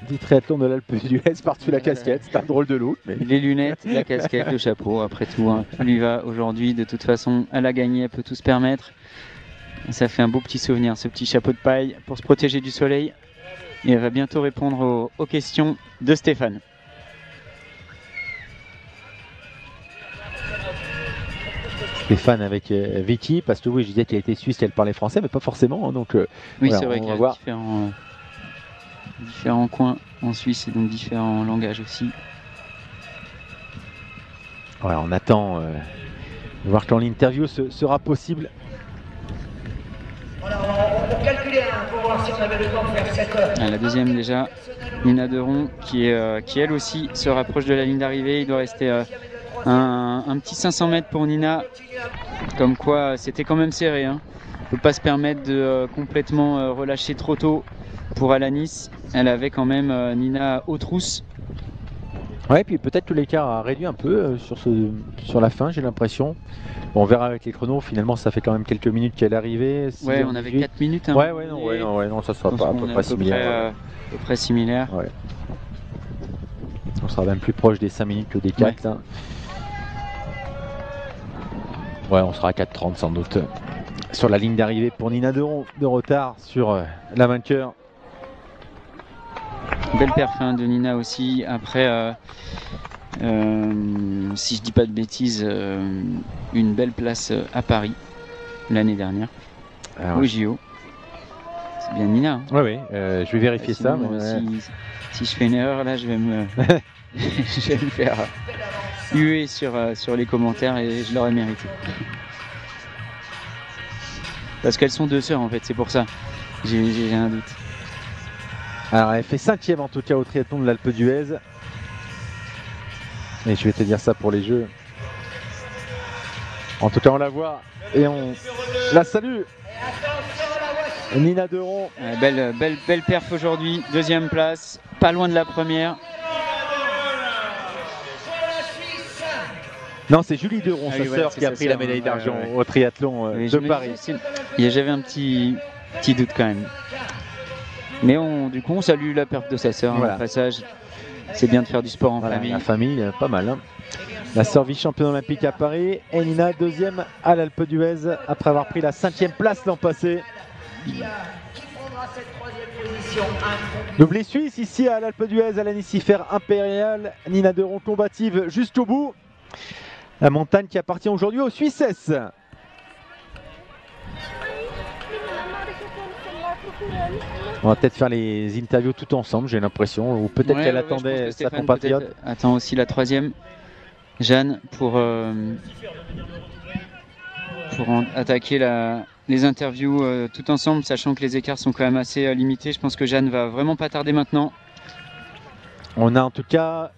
Du triathlon de l'Alpe d'Huez par-dessus la casquette, c'est un drôle de look. Mais... Les lunettes, la casquette, le chapeau, après tout, hein, tout lui va aujourd'hui. De toute façon, elle a gagné, elle peut tout se permettre. Ça fait un beau petit souvenir, ce petit chapeau de paille pour se protéger du soleil. Et elle va bientôt répondre aux questions de Stéphane. Stéphane avec Vicky, parce que oui, je disais qu'elle était suisse, qu'elle parlait français, mais pas forcément. Hein, donc, oui, voilà, c'est vrai qu'il y a différents coins en Suisse et donc différents langages aussi. Voilà, on attend de voir quand l'interview sera possible. Voilà, on calculait pour voir si on avait le temps de faire cette heure. La deuxième déjà, Nina Deron, qui elle aussi se rapproche de la ligne d'arrivée. Il doit rester un petit 500 mètres pour Nina, comme quoi c'était quand même serré, hein. On ne peut pas se permettre de complètement relâcher trop tôt pour Alanis. Elle avait quand même Nina aux trousses. Ouais, puis peut-être que l'écart a réduit un peu sur la fin, j'ai l'impression. Bon, on verra avec les chronos, finalement ça fait quand même quelques minutes qu'elle est arrivée. Ouais, on avait 4 minutes. Hein, non, ça sera pas à peu près similaire. À peu près similaire. Ouais. On sera même plus proche des 5 minutes que des 4. Ouais. Là. Ouais, on sera à 4,30 sans doute. Sur la ligne d'arrivée pour Nina Deron, de retard sur la vainqueur. Belle perf de Nina aussi. Après, si je dis pas de bêtises, une belle place à Paris l'année dernière. Au JO. C'est bien Nina. Hein. Oui, je vais vérifier ça. Mais si je fais une erreur là, je vais me faire huer sur les commentaires et je l'aurais mérité. Parce qu'elles sont 2 sœurs en fait, c'est pour ça. J'ai un doute. Alors elle fait 5e en tout cas au triathlon de l'Alpe d'Huez. Et je vais te dire ça pour les Jeux. En tout cas on la voit et on la salue. Nina Deron. Belle perf aujourd'hui, 2e place, pas loin de la première. Non, c'est Julie Deron, sa sœur, qui a pris la médaille d'argent au triathlon de Paris. J'avais un petit doute quand même. Mais du coup, on salue la perf de sa sœur. Voilà. Au passage, c'est bien de faire du sport en famille. La famille, pas mal. Hein. La sœur vice-championne olympique à Paris. Et Nina, 2e à l'Alpe d'Huez, après avoir pris la 5e place l'an passé. Doublé suisse ici à l'Alpe d'Huez, Alanis Siffert impériale, Nina Deron combative jusqu'au bout. La montagne qui appartient aujourd'hui aux Suissesses. On va peut-être faire les interviews tout ensemble, j'ai l'impression, ou peut-être qu'elle attendait sa compatriote. Attends aussi la 3e, Jeanne, pour pour attaquer les interviews tout ensemble, sachant que les écarts sont quand même assez limités. Je pense que Jeanne va vraiment pas tarder maintenant. On a en tout cas...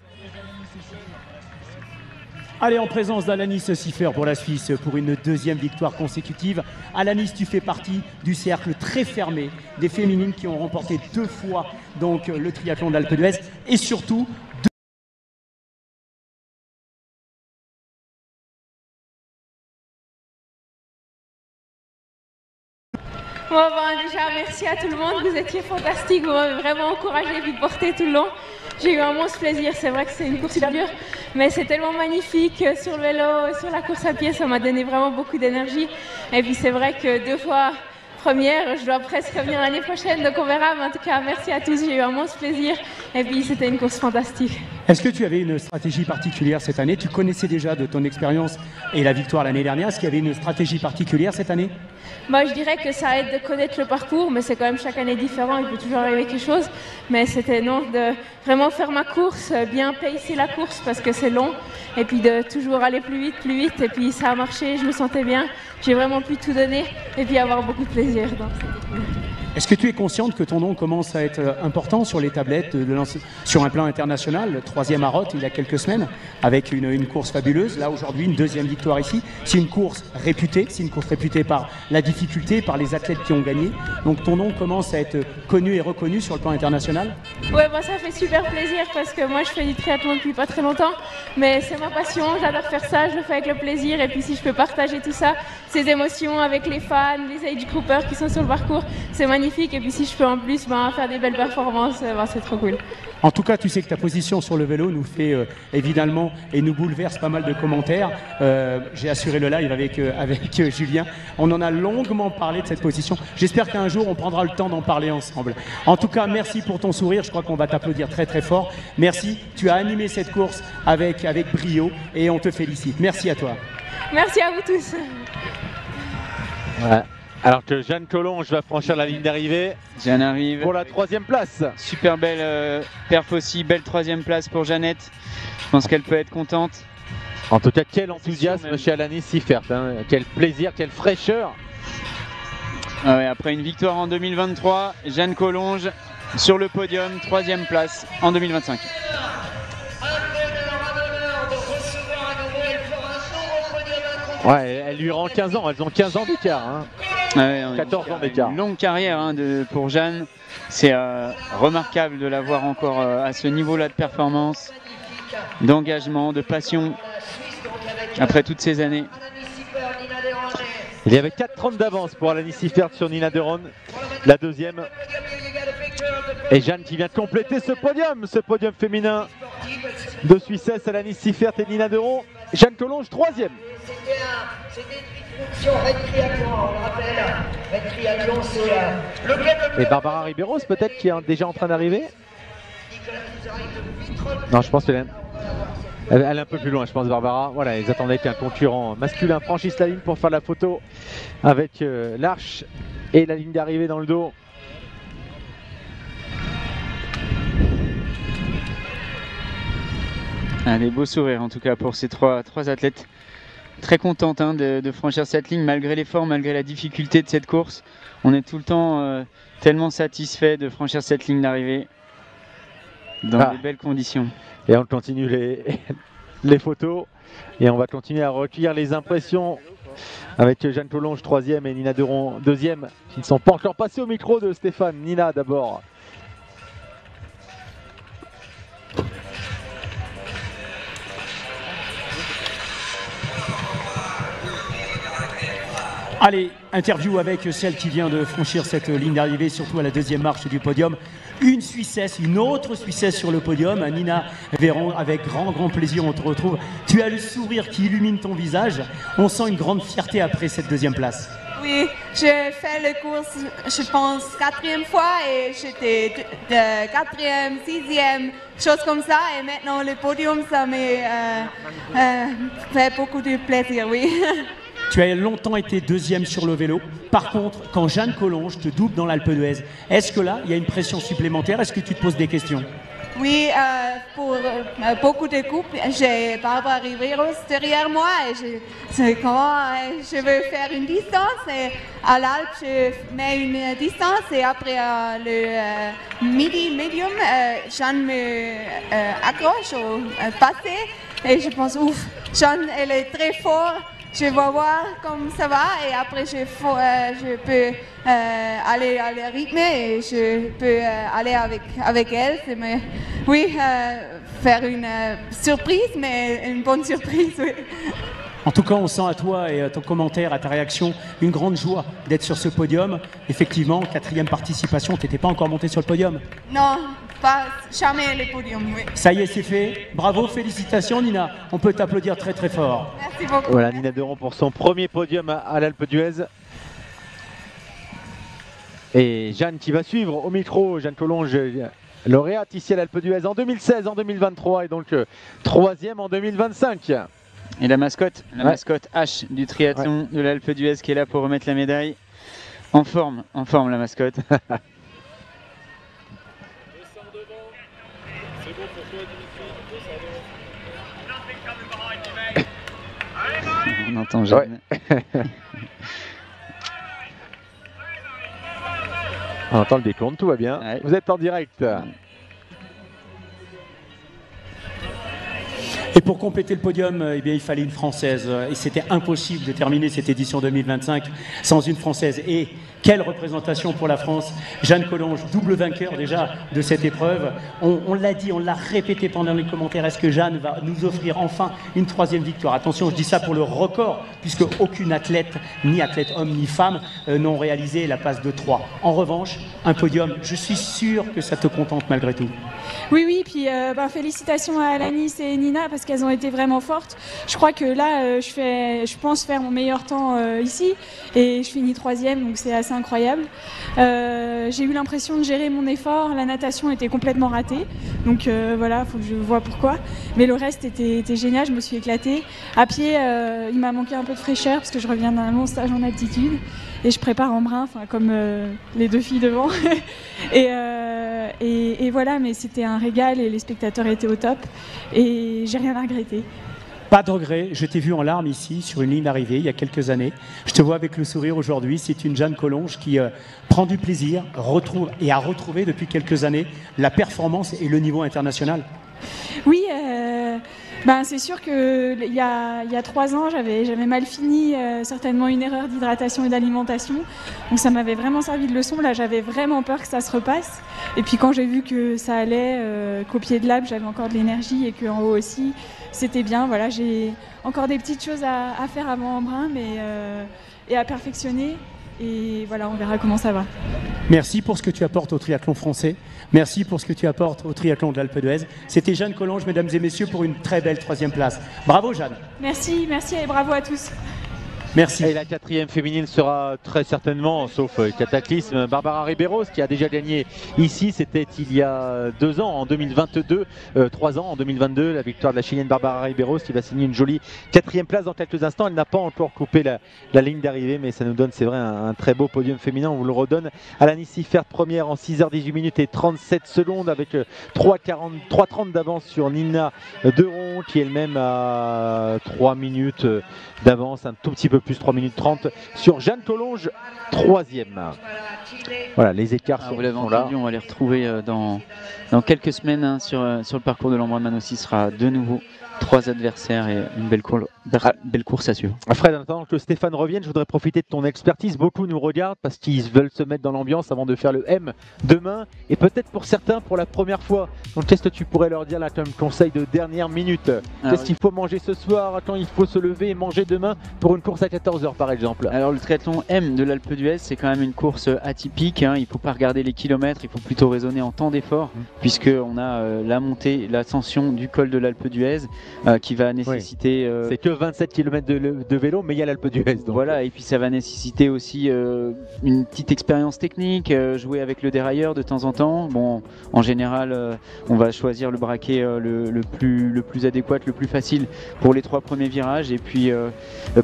Allez, en présence d'Alanis Siffer pour la Suisse pour une deuxième victoire consécutive. Alanis, tu fais partie du cercle très fermé des féminines qui ont remporté 2 fois donc, le triathlon d'Alpe d'Huez et surtout Bon, déjà, merci à tout le monde, vous étiez fantastiques, vous m'avez vraiment encouragé et porté tout le long. J'ai eu un immense plaisir, c'est vrai que c'est une course super dure, mais c'est tellement magnifique sur le vélo, sur la course à pied, ça m'a donné vraiment beaucoup d'énergie. Et puis c'est vrai que 2 fois première, je dois presque revenir l'année prochaine, donc on verra, mais en tout cas, merci à tous, j'ai eu un immense plaisir, et puis c'était une course fantastique. Est-ce que tu avais une stratégie particulière cette année? Tu connaissais déjà de ton expérience et la victoire l'année dernière, est-ce qu'il y avait une stratégie particulière cette année? Moi, je dirais que ça aide de connaître le parcours, mais c'est quand même chaque année différent, il peut toujours arriver quelque chose. Mais c'était non, de vraiment faire ma course, bien pacer la course parce que c'est long, et puis de toujours aller plus vite, et puis ça a marché, je me sentais bien, j'ai vraiment pu tout donner, et puis avoir beaucoup de plaisir. Est-ce que tu es consciente que ton nom commence à être important sur les tablettes, sur un plan international, le 3e à Roth il y a quelques semaines, avec une course fabuleuse, là aujourd'hui une 2e victoire ici, c'est une course réputée, par la difficulté, par les athlètes qui ont gagné, donc ton nom commence à être connu et reconnu sur le plan international? Ouais, bah, ça fait super plaisir parce que moi je fais du triathlon depuis pas très longtemps, mais c'est ma passion, j'adore faire ça, je le fais avec le plaisir, et puis si je peux partager tout ça, ces émotions avec les fans, les age groupers qui sont sur le parcours, c'est magnifique, et puis si je peux en plus faire des belles performances, c'est trop cool. En tout cas, tu sais que ta position sur le vélo nous fait évidemment et nous bouleverse pas mal de commentaires. J'ai assuré le live avec Julien. On en a longuement parlé de cette position. J'espère qu'un jour, on prendra le temps d'en parler ensemble. En tout cas, merci pour ton sourire. Je crois qu'on va t'applaudir très très fort. Merci. Tu as animé cette course avec brio et on te félicite. Merci à toi. Merci à vous tous. Ouais. Alors que Jeanne Collonges va franchir la ligne d'arrivée. Jeanne arrive. Pour la 3e place. Super belle perf aussi, belle 3e place pour Jeannette. Je pense qu'elle peut être contente. En tout cas, quel enthousiasme chez Alanis Siffert. Hein. Quel plaisir, quelle fraîcheur. Ah ouais, après une victoire en 2023, Jeanne Collonges sur le podium, 3e place en 2025. Ouais, elle lui rend 15 ans, elles ont 15 ans d'écart. Hein. Ouais, 14 ans d'écart. Une longue carrière pour Jeanne. C'est remarquable de la voir encore à ce niveau-là de performance, d'engagement, de passion, après toutes ces années. Il y avait 4,30 d'avance pour Alanis Siffert sur Nina de Ronde, la 2e. Et Jeanne qui vient de compléter ce podium féminin de Suissesse, Alanis Siffert et Nina de Ronde. Jeanne Collonges, 3e. Et Barbara Riberos peut-être qui est déjà en train d'arriver. Non, je pense qu'elle est un peu plus loin, je pense, Barbara. Voilà, ils attendaient qu'un concurrent masculin franchisse la ligne pour faire la photo avec l'arche et la ligne d'arrivée dans le dos. Des beaux sourires en tout cas pour ces trois athlètes. Très contente de franchir cette ligne malgré l'effort, malgré la difficulté de cette course. On est tout le temps tellement satisfait de franchir cette ligne d'arrivée dans de belles conditions. Et on continue les photos et on va continuer à recueillir les impressions avec Jeanne Collonges 3e et Nina de Ronde 2e qui ne sont pas encore passés au micro de Stéphane. Nina d'abord. Allez, interview avec celle qui vient de franchir cette ligne d'arrivée, surtout à la 2e marche du podium. Une Suissesse, une autre Suissesse sur le podium, Nina Véron, avec grand plaisir on te retrouve. Tu as le sourire qui illumine ton visage, on sent une grande fierté après cette 2e place. Oui, j'ai fait le course, je pense, 4e fois et j'étais de 4e, 6e, chose comme ça. Et maintenant le podium, ça m'a fait beaucoup de plaisir, oui. Tu as longtemps été 2e sur le vélo. Par contre, quand Jeanne Collonges te double dans l'Alpe d'Huez, est-ce que là, il y a une pression supplémentaire? Est-ce que tu te poses des questions? Oui, pour beaucoup de couples, j'ai Barbara Riberos derrière moi et je veux faire une distance et à l'Alpe je mets une distance et après le medium, Jeanne me accroche au passé et je pense ouf, Jeanne elle est très forte. Je vais voir comme ça va et après je peux aller à le rythme et je peux aller avec elle. Oui, faire une surprise, mais une bonne surprise. Oui. En tout cas, on sent à toi et à ton commentaire, à ta réaction, une grande joie d'être sur ce podium. Effectivement, 4e participation, tu n'étais pas encore monté sur le podium? Non, pas jamais le podium, oui. Ça y est, c'est fait. Bravo, félicitations Nina. On peut t'applaudir très très fort. Merci beaucoup. Voilà, Nina Deron pour son premier podium à l'Alpe d'Huez. Et Jeanne qui va suivre au micro, Jeanne Collonges, lauréate ici à l'Alpe d'Huez en 2016, en 2023 et donc 3e en 2025. Et la mascotte H du triathlon de l'Alpe d'Huez qui est là pour remettre la médaille. En forme la mascotte. On n'entend jamais. Ouais. On entend le décompte, tout va bien. Ouais. Vous êtes en direct. Et pour compléter le podium, eh bien, il fallait une Française. Et c'était impossible de terminer cette édition 2025 sans une Française. Et quelle représentation pour la France. Jeanne Collonges, double vainqueur déjà de cette épreuve. On l'a dit, on l'a répété pendant les commentaires. Est-ce que Jeanne va nous offrir enfin une 3e victoire? Attention, je dis ça pour le record, puisque aucune athlète, ni athlète homme ni femme, n'ont réalisé la passe de 3. En revanche, un podium, je suis sûr que ça te contente malgré tout. Oui, puis félicitations à Alanis et Nina parce qu'elles ont été vraiment fortes. Je crois que là, je pense faire mon meilleur temps ici et je finis 3e, donc c'est assez incroyable. J'ai eu l'impression de gérer mon effort, la natation était complètement ratée, donc voilà, faut que je vois pourquoi. Mais le reste était génial, je me suis éclatée. À pied, il m'a manqué un peu de fraîcheur parce que je reviens d'un long stage en altitude et je prépare en brun, comme les 2 filles devant. et voilà, mais c'était un régal et les spectateurs étaient au top et j'ai rien à regretter. Pas de regret, je t'ai vu en larmes ici sur une ligne d'arrivée il y a quelques années. Je te vois avec le sourire aujourd'hui, c'est une Jeanne Collonges qui prend du plaisir, retrouve et a retrouvé depuis quelques années la performance et le niveau international. Oui, c'est sûr qu'il y a 3 ans, j'avais mal fini, certainement une erreur d'hydratation et d'alimentation. Donc ça m'avait vraiment servi de leçon. Là, j'avais vraiment peur que ça se repasse. Et puis quand j'ai vu que ça allait, qu'au pied de l'Alpe, j'avais encore de l'énergie et qu'en haut aussi, c'était bien. Voilà, j'ai encore des petites choses à faire avant Embrun, et à perfectionner. Et voilà, on verra comment ça va. Merci pour ce que tu apportes au triathlon français. Merci pour ce que tu apportes au triathlon de l'Alpe d'Huez. C'était Jeanne Collonges, mesdames et messieurs, pour une très belle 3e place. Bravo Jeanne. Merci et bravo à tous. Merci. Et la 4e féminine sera très certainement, sauf cataclysme, Barbara Riberos qui a déjà gagné ici. C'était il y a 2 ans, en 2022, 3 ans, en 2022, la victoire de la Chilienne Barbara Riberos qui va signer une jolie 4e place dans quelques instants. Elle n'a pas encore coupé la ligne d'arrivée, mais ça nous donne, c'est vrai, un très beau podium féminin. On vous le redonne. Alanis Siffert première en 6h18 minutes et 37 secondes avec 3,30 d'avance sur Nina Deron qui elle-même a 3 minutes d'avance, un tout petit peu plus, 3 minutes 30 sur Jeanne Collonges, 3e. Voilà, les écarts sont là. On va les retrouver dans quelques semaines sur le parcours de l'Embrunman aussi. Sera de nouveau 3 adversaires et une belle course à suivre. Fred, en attendant que Stéphane revienne, je voudrais profiter de ton expertise. Beaucoup nous regardent parce qu'ils veulent se mettre dans l'ambiance avant de faire le M demain et peut-être pour certains pour la première fois. Donc qu'est-ce que tu pourrais leur dire là comme conseil de dernière minute? Qu'est-ce qu'il faut manger ce soir? Quand il faut se lever et manger demain pour une course à 14h par exemple? Alors le triathlon M de l'Alpe d'Huez, c'est quand même une course atypique, hein. Il ne faut pas regarder les kilomètres, il faut plutôt raisonner en temps d'effort puisqu'on a la montée, l'ascension du col de l'Alpe d'Huez qui va nécessiter... C'est que 27 km de vélo, mais il y a l'Alpe d'Huez. Voilà, et puis ça va nécessiter aussi une petite expérience technique, jouer avec le dérailleur de temps en temps. Bon, en général, on va choisir le braquet le plus adéquat, le plus facile pour les 3 premiers virages, et puis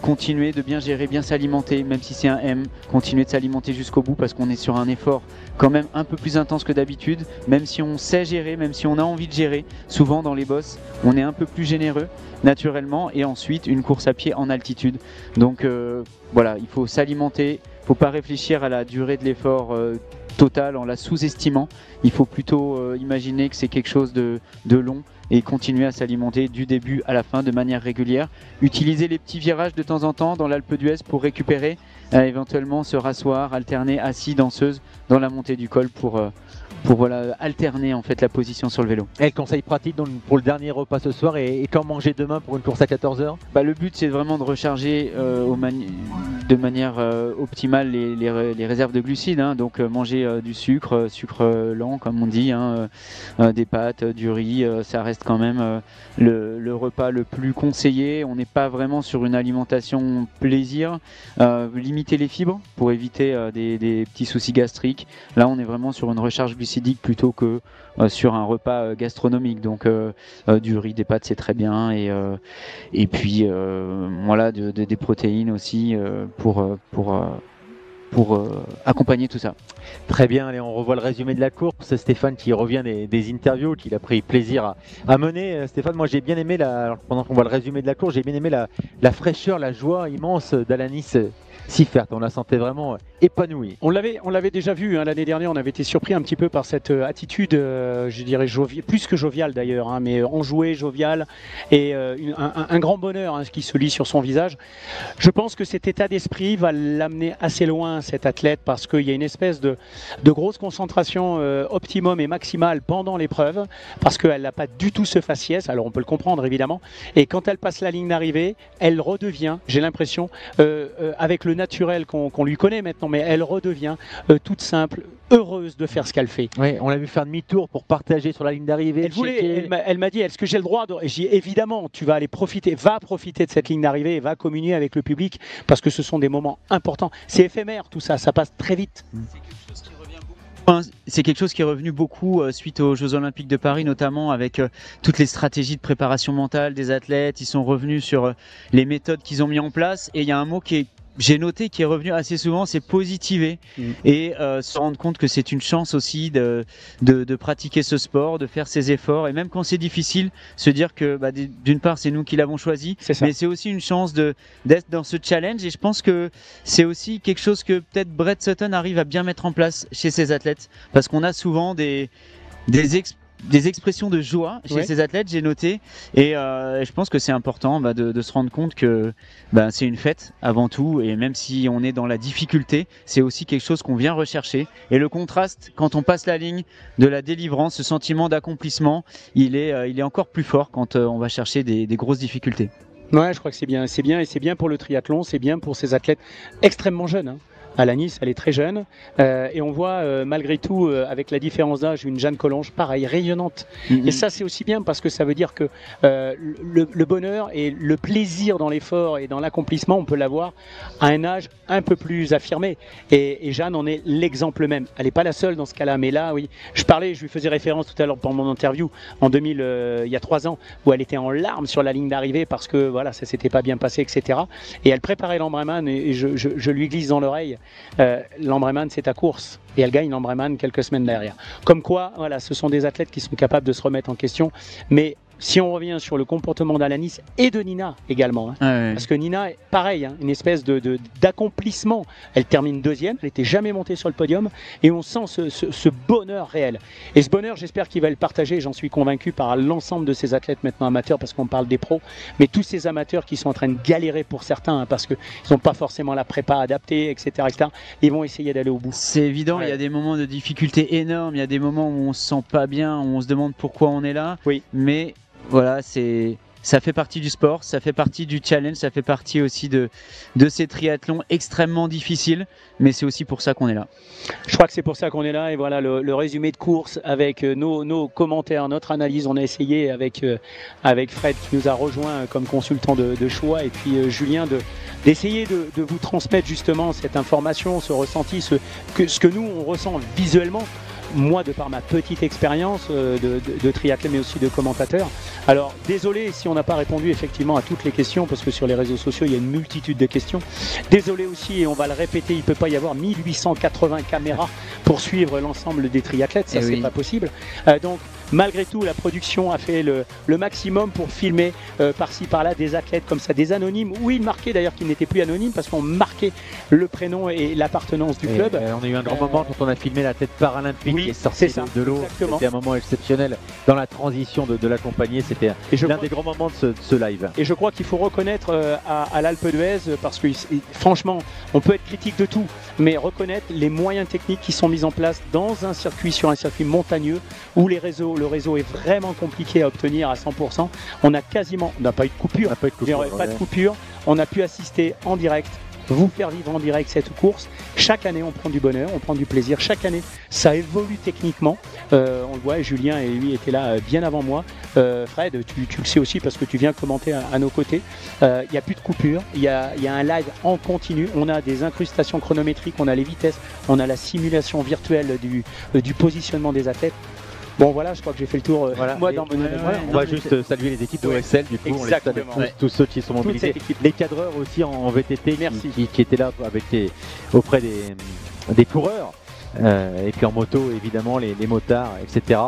continuer de bien gérer, bien s'alimenter, même si c'est un M, continuer de s'alimenter jusqu'au bout, parce qu'on est sur un effort quand même un peu plus intense que d'habitude, même si on sait gérer, même si on a envie de gérer. Souvent dans les bosses, on est un peu plus généreux naturellement, et ensuite une course à pied en altitude. Donc voilà, il faut s'alimenter, il ne faut pas réfléchir à la durée de l'effort total en la sous-estimant. Il faut plutôt imaginer que c'est quelque chose de long et continuer à s'alimenter du début à la fin de manière régulière. Utiliser les petits virages de temps en temps dans l'Alpe d'Huez pour récupérer, éventuellement se rasseoir, alterner assis, danseuse dans la montée du col pour voilà, alterner en fait la position sur le vélo. Et le conseil pratique donc, pour le dernier repas ce soir, et quand manger demain pour une course à 14h? Le but c'est vraiment de recharger de manière optimale les réserves de glucides, hein. Donc manger du sucre lent comme on dit, hein, des pâtes, du riz, ça reste quand même le repas le plus conseillé. On n'est pas vraiment sur une alimentation plaisir, limiter les fibres pour éviter des petits soucis gastriques. Là on est vraiment sur une recharge glucidique plutôt que sur un repas gastronomique. Donc du riz, des pâtes c'est très bien, et puis voilà, des protéines aussi pour accompagner tout ça. Très bien, allez, on revoit le résumé de la course. Stéphane qui revient des interviews qu'il a pris plaisir à mener. Stéphane, moi j'ai bien aimé, pendant qu'on voit le résumé de la course, j'ai bien aimé la fraîcheur, la joie immense d'Alanis Siffert. On la sentait vraiment épanouie. On l'avait déjà vu, hein, l'année dernière, on avait été surpris un petit peu par cette attitude, je dirais plus que joviale d'ailleurs, hein, mais enjouée, joviale, et un grand bonheur, hein, qui se lit sur son visage. Je pense que cet état d'esprit va l'amener assez loin, cet athlète, parce qu'il y a une espèce de grosse concentration optimum et maximale pendant l'épreuve, parce qu'elle n'a pas du tout ce faciès, alors on peut le comprendre évidemment, et quand elle passe la ligne d'arrivée, elle redevient, j'ai l'impression, avec le naturel qu'on lui connaît maintenant, mais elle redevient toute simple, heureuse de faire ce qu'elle fait. Oui, on l'a vu faire demi-tour pour partager sur la ligne d'arrivée. Elle m'a dit, est-ce que j'ai le droit de... J'ai dit, évidemment, tu vas aller profiter, va profiter de cette ligne d'arrivée et va communier avec le public, parce que ce sont des moments importants. C'est éphémère tout ça, ça passe très vite. C'est quelque chose qui est revenu beaucoup suite aux Jeux Olympiques de Paris, notamment avec toutes les stratégies de préparation mentale des athlètes. Ils sont revenus sur les méthodes qu'ils ont mis en place, et il y a un mot j'ai noté qui est revenu assez souvent, c'est positiver, et se rendre compte que c'est une chance aussi de pratiquer ce sport, de faire ses efforts, et même quand c'est difficile, se dire que d'une part c'est nous qui l'avons choisi, mais c'est aussi une chance d'être dans ce challenge, et je pense que c'est aussi quelque chose que peut-être Brett Sutton arrive à bien mettre en place chez ses athlètes, parce qu'on a souvent des expressions de joie chez ces athlètes, j'ai noté, et je pense que c'est important de se rendre compte que c'est une fête avant tout, et même si on est dans la difficulté, c'est aussi quelque chose qu'on vient rechercher, et le contraste quand on passe la ligne de la délivrance, ce sentiment d'accomplissement, il est encore plus fort quand on va chercher des grosses difficultés. Ouais, je crois que c'est bien, et c'est bien pour le triathlon, c'est bien pour ces athlètes extrêmement jeunes, hein. Alanis, elle est très jeune, et on voit malgré tout, avec la différence d'âge, une Jeanne Collonges, pareil, rayonnante. Et ça, c'est aussi bien, parce que ça veut dire que le bonheur et le plaisir dans l'effort et dans l'accomplissement, on peut l'avoir à un âge un peu plus affirmé. Et Jeanne en est l'exemple même. Elle n'est pas la seule dans ce cas-là, mais là, oui. Je lui faisais référence tout à l'heure pendant mon interview, en 2000, il y a 3 ans, où elle était en larmes sur la ligne d'arrivée parce que voilà, ça s'était pas bien passé, etc. Et elle préparait l'Ambraman, et je lui glisse dans l'oreille, l'Ambraman c'est ta course, et elle gagne l'Ambraman quelques semaines derrière. Comme quoi, voilà, ce sont des athlètes qui sont capables de se remettre en question, mais si on revient sur le comportement d'Alanis et de Nina également, hein, parce que Nina, pareil, hein, une espèce d'accomplissement. Elle termine 2e, elle n'était jamais montée sur le podium, et on sent ce bonheur réel. Et ce bonheur, j'espère qu'il va le partager, j'en suis convaincu, par l'ensemble de ces athlètes maintenant amateurs, parce qu'on parle des pros, mais tous ces amateurs qui sont en train de galérer pour certains, hein, parce qu'ils n'ont pas forcément la prépa adaptée, etc., ils vont essayer d'aller au bout. C'est évident, il y a des moments de difficulté énormes, il y a des moments où on se sent pas bien, où on se demande pourquoi on est là, mais voilà, c'est ça fait partie du sport, ça fait partie du challenge, ça fait partie aussi de ces triathlons extrêmement difficiles, mais c'est aussi pour ça qu'on est là. Je crois que c'est pour ça qu'on est là, et voilà le résumé de course avec nos commentaires, notre analyse. On a essayé avec Fred qui nous a rejoint comme consultant de choix, et puis Julien d'essayer de vous transmettre justement cette information, ce ressenti, ce que nous on ressent visuellement. Moi, de par ma petite expérience de triathlète, mais aussi de commentateur. Alors, désolé si on n'a pas répondu effectivement à toutes les questions, parce que sur les réseaux sociaux, il y a une multitude de questions. Désolé aussi, et on va le répéter, il ne peut pas y avoir 1880 caméras pour suivre l'ensemble des triathlètes, ça c'est pas possible. Donc, malgré tout, la production a fait le maximum pour filmer par-ci par-là des athlètes comme ça, des anonymes, où ils marquaient d'ailleurs qu'ils n'étaient plus anonymes, parce qu'on marquait le prénom et l'appartenance du club. On a eu un grand moment quand on a filmé l'athlète paralympique qui est sorti de l'eau. C'était un moment exceptionnel dans la transition de l'accompagner. C'était l'un des grands moments de ce live. Et je crois qu'il faut reconnaître à l'Alpe d'Huez, parce que franchement, on peut être critique de tout, mais reconnaître les moyens techniques qui sont mis en place dans un circuit, sur un circuit montagneux, où le réseau est vraiment compliqué à obtenir à 100%. On n'a pas eu de coupure. On a pu assister en direct, vous faire vivre en direct cette course. Chaque année, on prend du bonheur, on prend du plaisir. Chaque année, ça évolue techniquement. On le voit, Julien et lui étaient là bien avant moi. Fred, tu le sais aussi parce que tu viens commenter à nos côtés. Il n'y a plus de coupure, il y a un live en continu. On a des incrustations chronométriques, on a les vitesses, on a la simulation virtuelle du positionnement des athlètes. Bon voilà, je crois que j'ai fait le tour. Moi, on va juste saluer les équipes de OSL, du coup, on les salue tous ceux qui sont mobilisés. Les cadreurs aussi en VTT qui étaient là auprès des coureurs. Et puis en moto, évidemment, les motards, etc.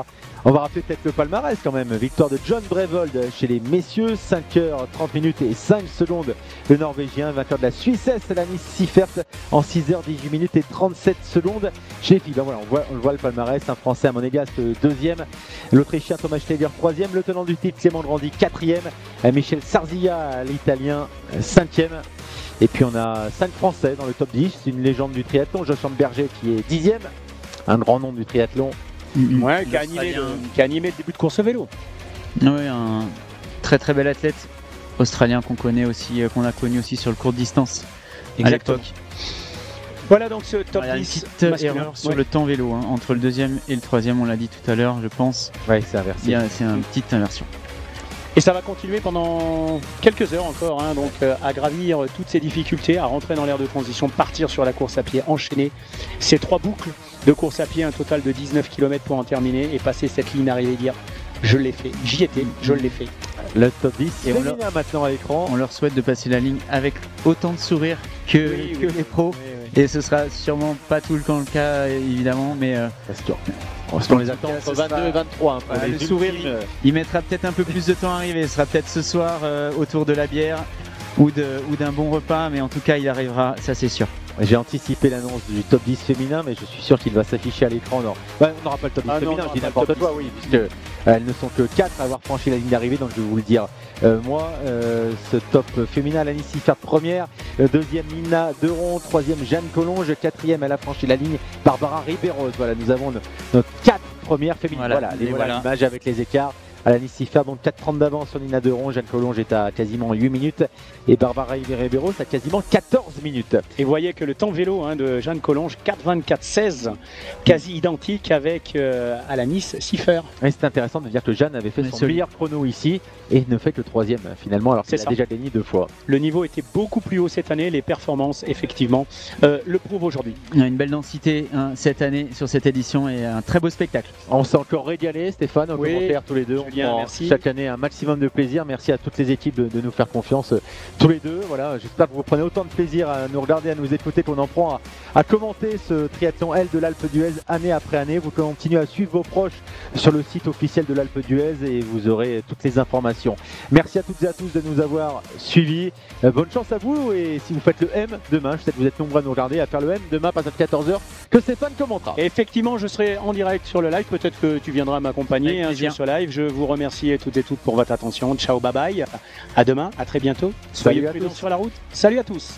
On va rappeler peut-être le palmarès quand même. Victoire de John Brevold chez les messieurs, 5h30 et 5 secondes. Le Norvégien, vainqueur de la Suissesse, Alanis Siffert en 6h18 et 37 secondes. Chez les filles, ben voilà, on voit le palmarès. Un Français à Monégasque, 2e. L'Autrichien Thomas Schläger, 3e. Le tenant du titre, Clément Grandi, 4e. Michel Sarzilla, l'Italien, 5e. Et puis on a 5 Français dans le top 10. C'est une légende du triathlon. Joachim Berger qui est 10e. Un grand nom du triathlon. Ouais, qui a animé le début de course vélo. Oui, un très très bel athlète australien qu'on connaît aussi, qu'on a connu aussi sur le court distance à l'époque. Voilà donc ce top 10. Il y a une petite erreur sur le temps vélo, hein, entre le 2e et le 3e, on l'a dit tout à l'heure, je pense. Ouais, c'est inversé. C'est une petite inversion. Et ça va continuer pendant quelques heures encore, hein, donc à gravir toutes ces difficultés, à rentrer dans l'ère de transition, partir sur la course à pied, enchaîner ces 3 boucles de course à pied, un total de 19 km pour en terminer et passer cette ligne d'arrivée et dire je l'ai fait, j'y étais, je l'ai fait. Le top 10 et on l'a maintenant à l'écran. On leur souhaite de passer la ligne avec autant de sourire que les pros. Et ce sera sûrement pas tout le temps le cas évidemment, mais on les attend entre 22 et 23. Le sourire, il mettra peut-être un peu plus de temps à arriver. Ce sera peut-être ce soir autour de la bière ou d'un bon repas, mais en tout cas il arrivera, ça c'est sûr. J'ai anticipé l'annonce du top 10 féminin, mais je suis sûr qu'il va s'afficher à l'écran. On n'aura pas le top 10 féminin, je dis n'importe quoi, puisque elles ne sont que 4 à avoir franchi la ligne d'arrivée, donc je vais vous le dire. Moi, ce top féminin, Alanis Siffert première, 2e Nina Deron, 3e Jeanne Collonges, 4e elle a franchi la ligne Barbara Ribeiro. Voilà, nous avons notre 4 premières féminines. Voilà l'image avec les écarts. Alanis Siffert, donc 4,30 d'avance sur Nina Deron. Jeanne Collonges est à quasiment 8 minutes et Barbara Ribeiro à quasiment 14 minutes. Et vous voyez que le temps vélo de Jeanne Collonges, 4,24,16, quasi identique avec Alanis Siffert. C'est intéressant de dire que Jeanne avait fait son meilleur chrono ici et ne fait que 3e finalement, alors qu'elle a déjà gagné 2 fois. Le niveau était beaucoup plus haut cette année, les performances effectivement le prouvent aujourd'hui. Il y a une belle densité cette année sur cette édition et un très beau spectacle. On s'est encore régalé Stéphane, au commentaire tous les deux. Merci. Chaque année un maximum de plaisir. Merci à toutes les équipes de nous faire confiance tous les deux. Voilà, j'espère que vous prenez autant de plaisir à nous regarder, à nous écouter qu'on en prend à commenter ce triathlon L de l'Alpe d'Huez année après année. Vous continuez à suivre vos proches sur le site officiel de l'Alpe d'Huez et vous aurez toutes les informations. Merci à toutes et à tous de nous avoir suivis. Bonne chance à vous et si vous faites le M demain, je sais que vous êtes nombreux à nous regarder, à faire le M demain à partir de 14h que Stéphane commentera. Et effectivement, je serai en direct sur le live. Peut-être que tu viendras m'accompagner sur ce live. Je vous remercie toutes et toutes pour votre attention. Ciao, bye bye. À demain, à très bientôt. Soyez prudents sur la route. Salut à tous.